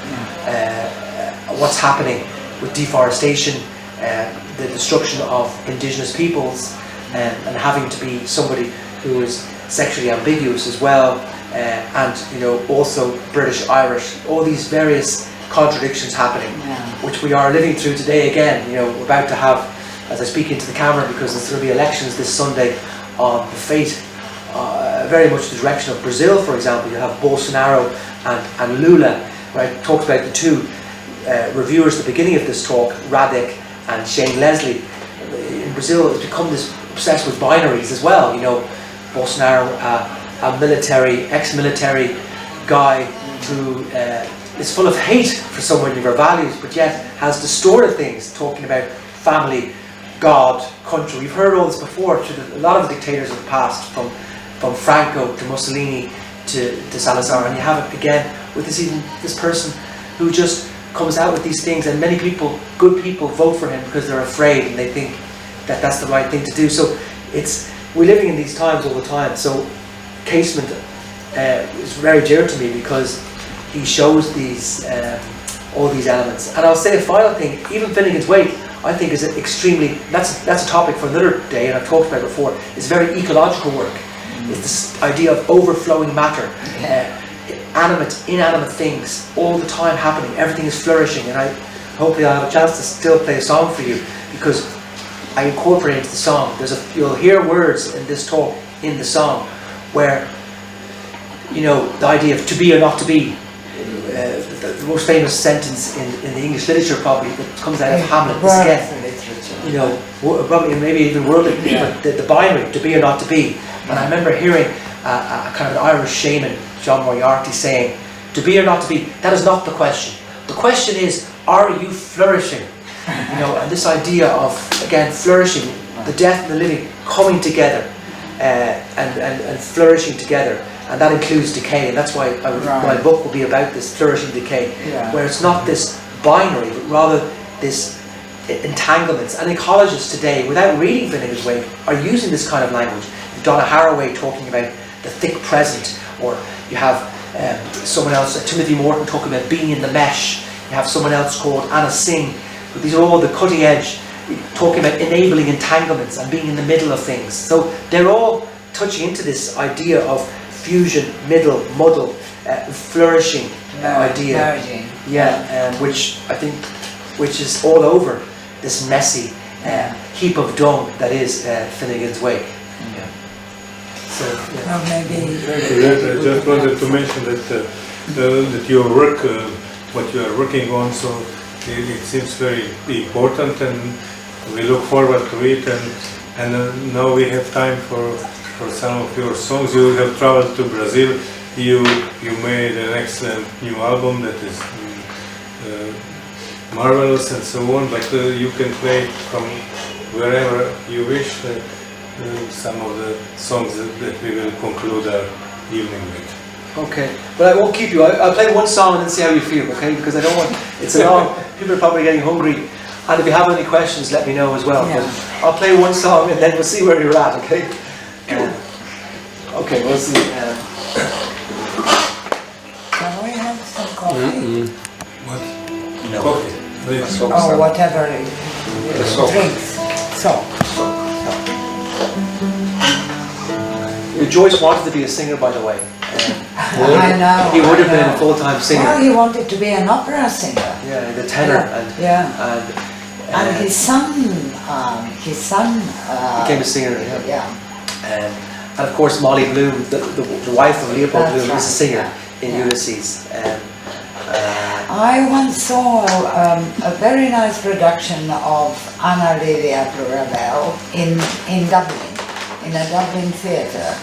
what's happening with deforestation, the destruction of indigenous peoples, and having to be somebody who is sexually ambiguous as well, and you know, also British, Irish, all these various contradictions happening, which we are living through today again. You know, we're about to have, as I speak into the camera, because there's going to be elections this Sunday on the fate, very much the direction of Brazil, for example. You have Bolsonaro and Lula, right? Talked about the two reviewers at the beginning of this talk, Radek and Shane Leslie. In Brazil, it's become this obsessed with binaries as well. You know, Bolsonaro, a military, ex-military guy who is full of hate for so many of our values, but yet has distorted things, talking about family, God, country. We've heard all this before through a lot of the dictators of the past, from Franco to Mussolini to Salazar, and you have it again with this person who just comes out with these things, and many people, good people, vote for him because they're afraid and they think that that's the right thing to do. So we're living in these times all the time. So Casement is very dear to me because he shows these all these elements. And I'll say a final thing, even Finnegan's Wake, I think is extremely, that's a topic for another day, and I've talked about it before. It's very ecological work. It's this idea of overflowing matter, animate, inanimate things, all the time happening, everything is flourishing. And hopefully I'll have a chance to still play a song for you, because I incorporate into the song. You'll hear words in this talk, in the song, where, you know, the idea of to be or not to be, the most famous sentence in the English literature probably that comes out of Hamlet, this again, you know, probably maybe even world literature, but the binary, to be or not to be. And I remember hearing a kind of an Irish shaman, John Moriarty, saying, to be or not to be, that is not the question. The question is, are you flourishing? You know, and this idea of, again, flourishing, the death and the living coming together, and flourishing together. And that includes decay, and that's why my book will be about this flourishing decay, where it's not this binary, but rather this entanglements. And ecologists today, without reading Finnegan's Wake, are using this kind of language. Donna Haraway talking about the thick present, or you have someone else, Timothy Morton, talking about being in the mesh. You have someone else called Anna Singh. But these are all the cutting edge, talking about enabling entanglements and being in the middle of things. So they're all touching into this idea of fusion, middle, muddle, flourishing idea. Which I think, which is all over this messy heap of dung that is Finnegan's Wake. So, maybe. I just wanted to mention that your work, what you are working on, so it seems very important, and we look forward to it. And now we have time for some of your songs. You have traveled to Brazil. You made an excellent new album that is marvelous and so on. But you can play from wherever you wish. Some of the songs that we will conclude our evening with. Okay, but I won't keep you. I'll play one song and then see how you feel, okay? Because I don't want, it's a long, people are probably getting hungry And if you have any questions, let me know as well. Yeah. But I'll play one song and then we'll see where you're at, okay? Okay, we'll see. Can we have some coffee? Coffee. Or whatever drinks. So. Joyce wanted to be a singer, by the way. I know. He would have I been know. a full-time singer. Well, he wanted to be an opera singer. Yeah, the tenor. And his son Became a singer. yeah. And of course, Molly Bloom, the wife of Leopold That's Bloom, is a right, singer in yeah. Ulysses. I once saw a very nice production of Anna Livia Plurabelle in Dublin, in a Dublin theatre.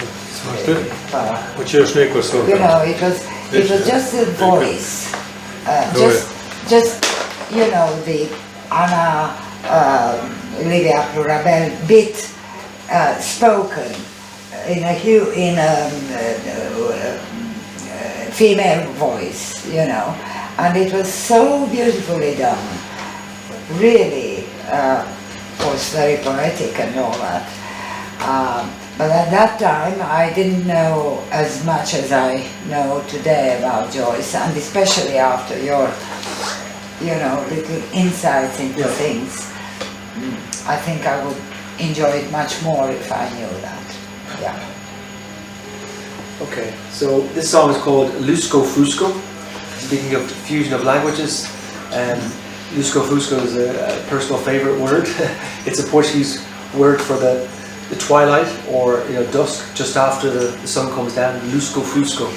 Hoće još neko s You know, it was just the voice, just you know, the Anna Livia Plurabelle bit spoken in a female voice, you know, and it was so beautifully done. Really was very poetic and all that. But at that time, I didn't know as much as I know today about Joyce, and especially after your, you know, little insights into things. I think I would enjoy it much more if I knew that. Yeah. Okay, so this song is called Lusco-Fusco. Speaking of fusion of languages, Lusco-Fusco is a personal favorite word. It's a Portuguese word for the twilight, or dusk, just after the sun comes down. Lusco-Fusco.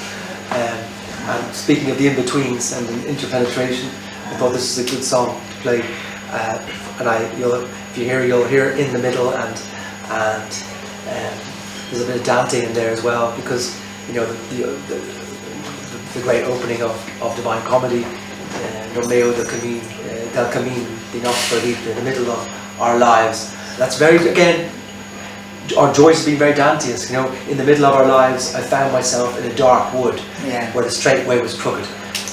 And speaking of the in-betweens and the interpenetration, I thought this is a good song to play. If you hear, you'll hear it in the middle, and there's a bit of Dante in there as well, because the great opening of Divine Comedy, Romeo del Camino di nostra vita, in the middle of our lives. That's very, again, our Joyce has been very Danteesque. In the middle of our lives, I found myself in a dark wood where the straight way was crooked.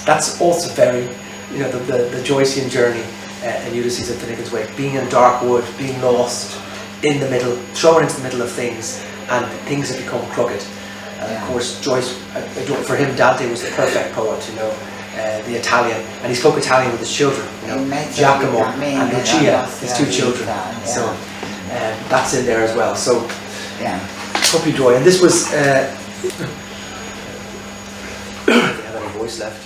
That's also very, the Joycean journey in Ulysses and Finnegan's Wake, being in a dark wood, being lost in the middle, thrown into the middle of things, and things have become crooked. And of course, Joyce, for him, Dante was the perfect poet, the Italian, and he spoke Italian with his children, Giacomo and Lucia, his two children. So that's in there as well. So hope you enjoy. And this was. Do you have any voice left?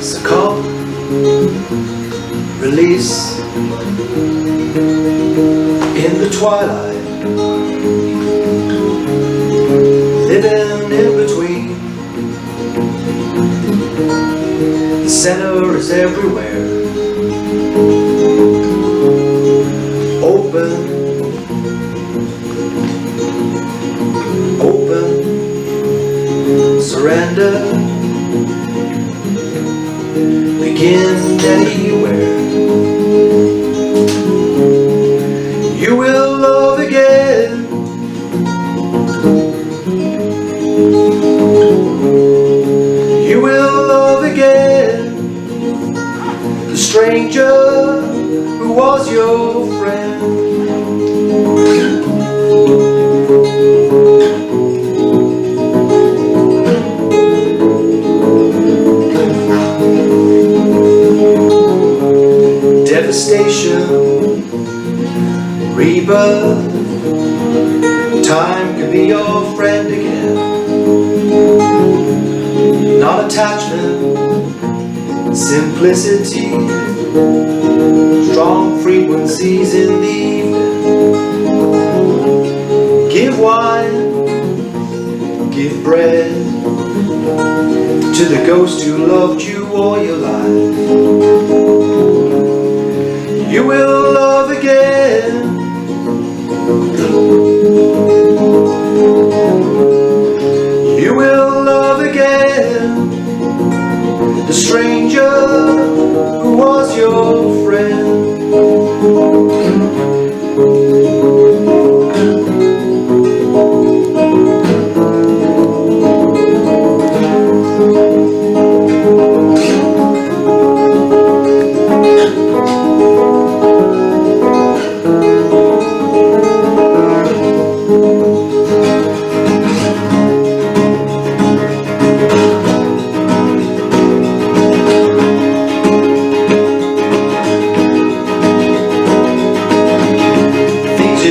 So come, release in the twilight, living in between. The center is everywhere, open, surrender, begin anywhere. You will love again. You will love again the stranger who was your friend. Devastation, rebirth, time can be your friend again. Not attachment, simplicity, strong frequencies in the evening. Give wine, give bread to the ghost who loved you all your life. You will love again. You will love again the stranger who was your friend.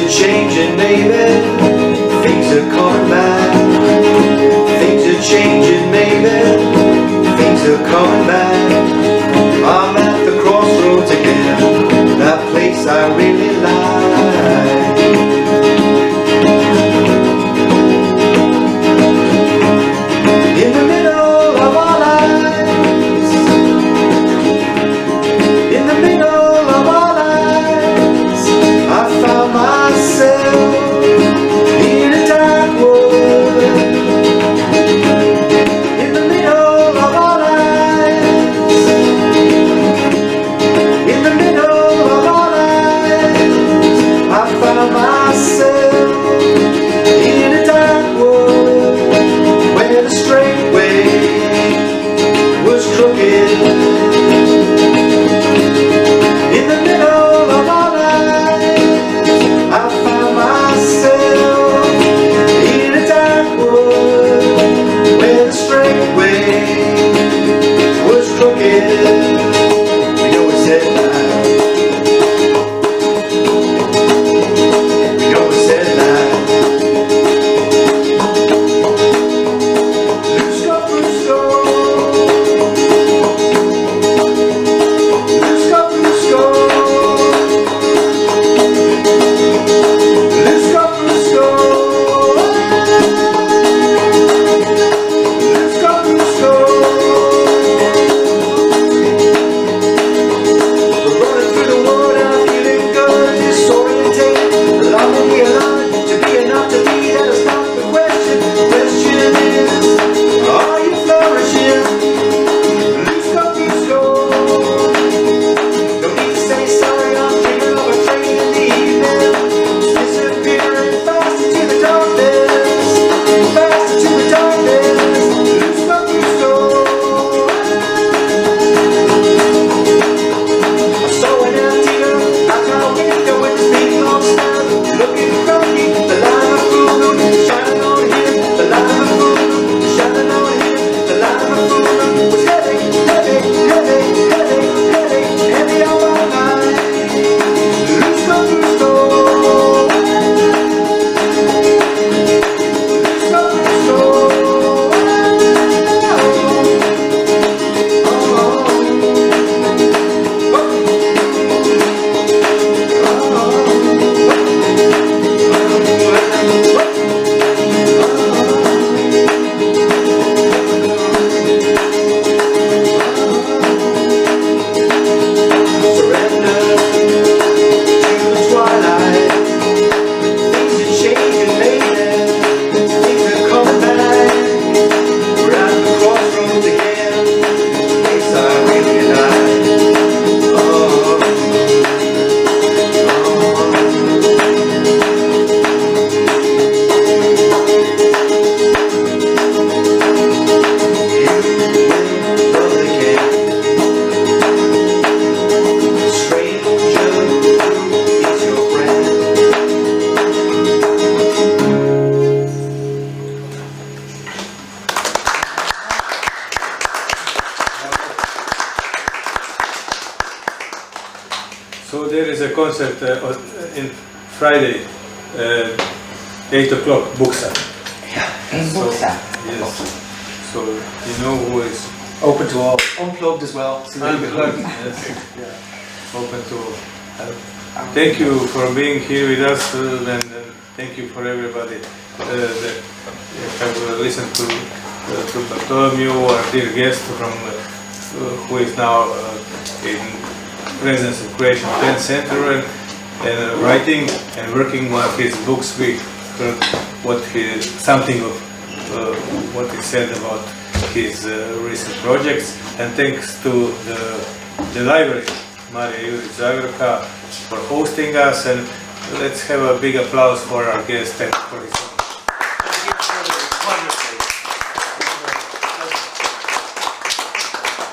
Changing, maybe things are coming back. Things are changing, maybe things are coming back. I'm at the crossroads again, that place I really like. In the middle of our lives, in the middle of our lives, I found myself in a dark wood. In the middle of our lives, in the middle of our lives, I found myself in a dark wood where the straight way was crooked. In the middle of our lives, I found myself in a dark wood where the straight way was crooked. We always said that. We always said that. Lusko, Lusko. Lusko, Lusko. Lusko, Lusko. Lusko, Lusko. We're running through the world and I'm feeling good, disorientated, allowing me alive to be enough to be. That is not the question. The question is, are you flourishing? Lusko, Lusko. No need to say sorry, I'm dreaming of a train in the evening, disappearing fast into the darkness, fast into the darkness. Lusko, Lusko. I saw an empty room out my window with this big long smile, looking from me, the light of food shining on him, the light of food shining on him, the light of food was heavy, heavy, heavy, heavy, heavy, heavy on my mind. Lusko, Lusko. Lusko, Lusko. Surrender to the twilight. Things are changing, maybe things are coming back. We're at the crossroads again, place I really like. Oh, you will love again. Stranger is your friend. So there is a concert in Friday, 8 o'clock, Buksa. In Buksa. Yes. So you know who is Open to all, unplugged as well. So there you go. unplugged. Yes. Open to help. Thank you for being here with us, and thank you for everybody that have listened to Bartholomew, our dear guest from who is now in presence in Croatian 10th century and writing and working on his books. We heard something of what he said about his recent projects, and thanks to the library, Marije, Jurić, Zagorka, for hosting us, and let's have a big applause for our guest and for his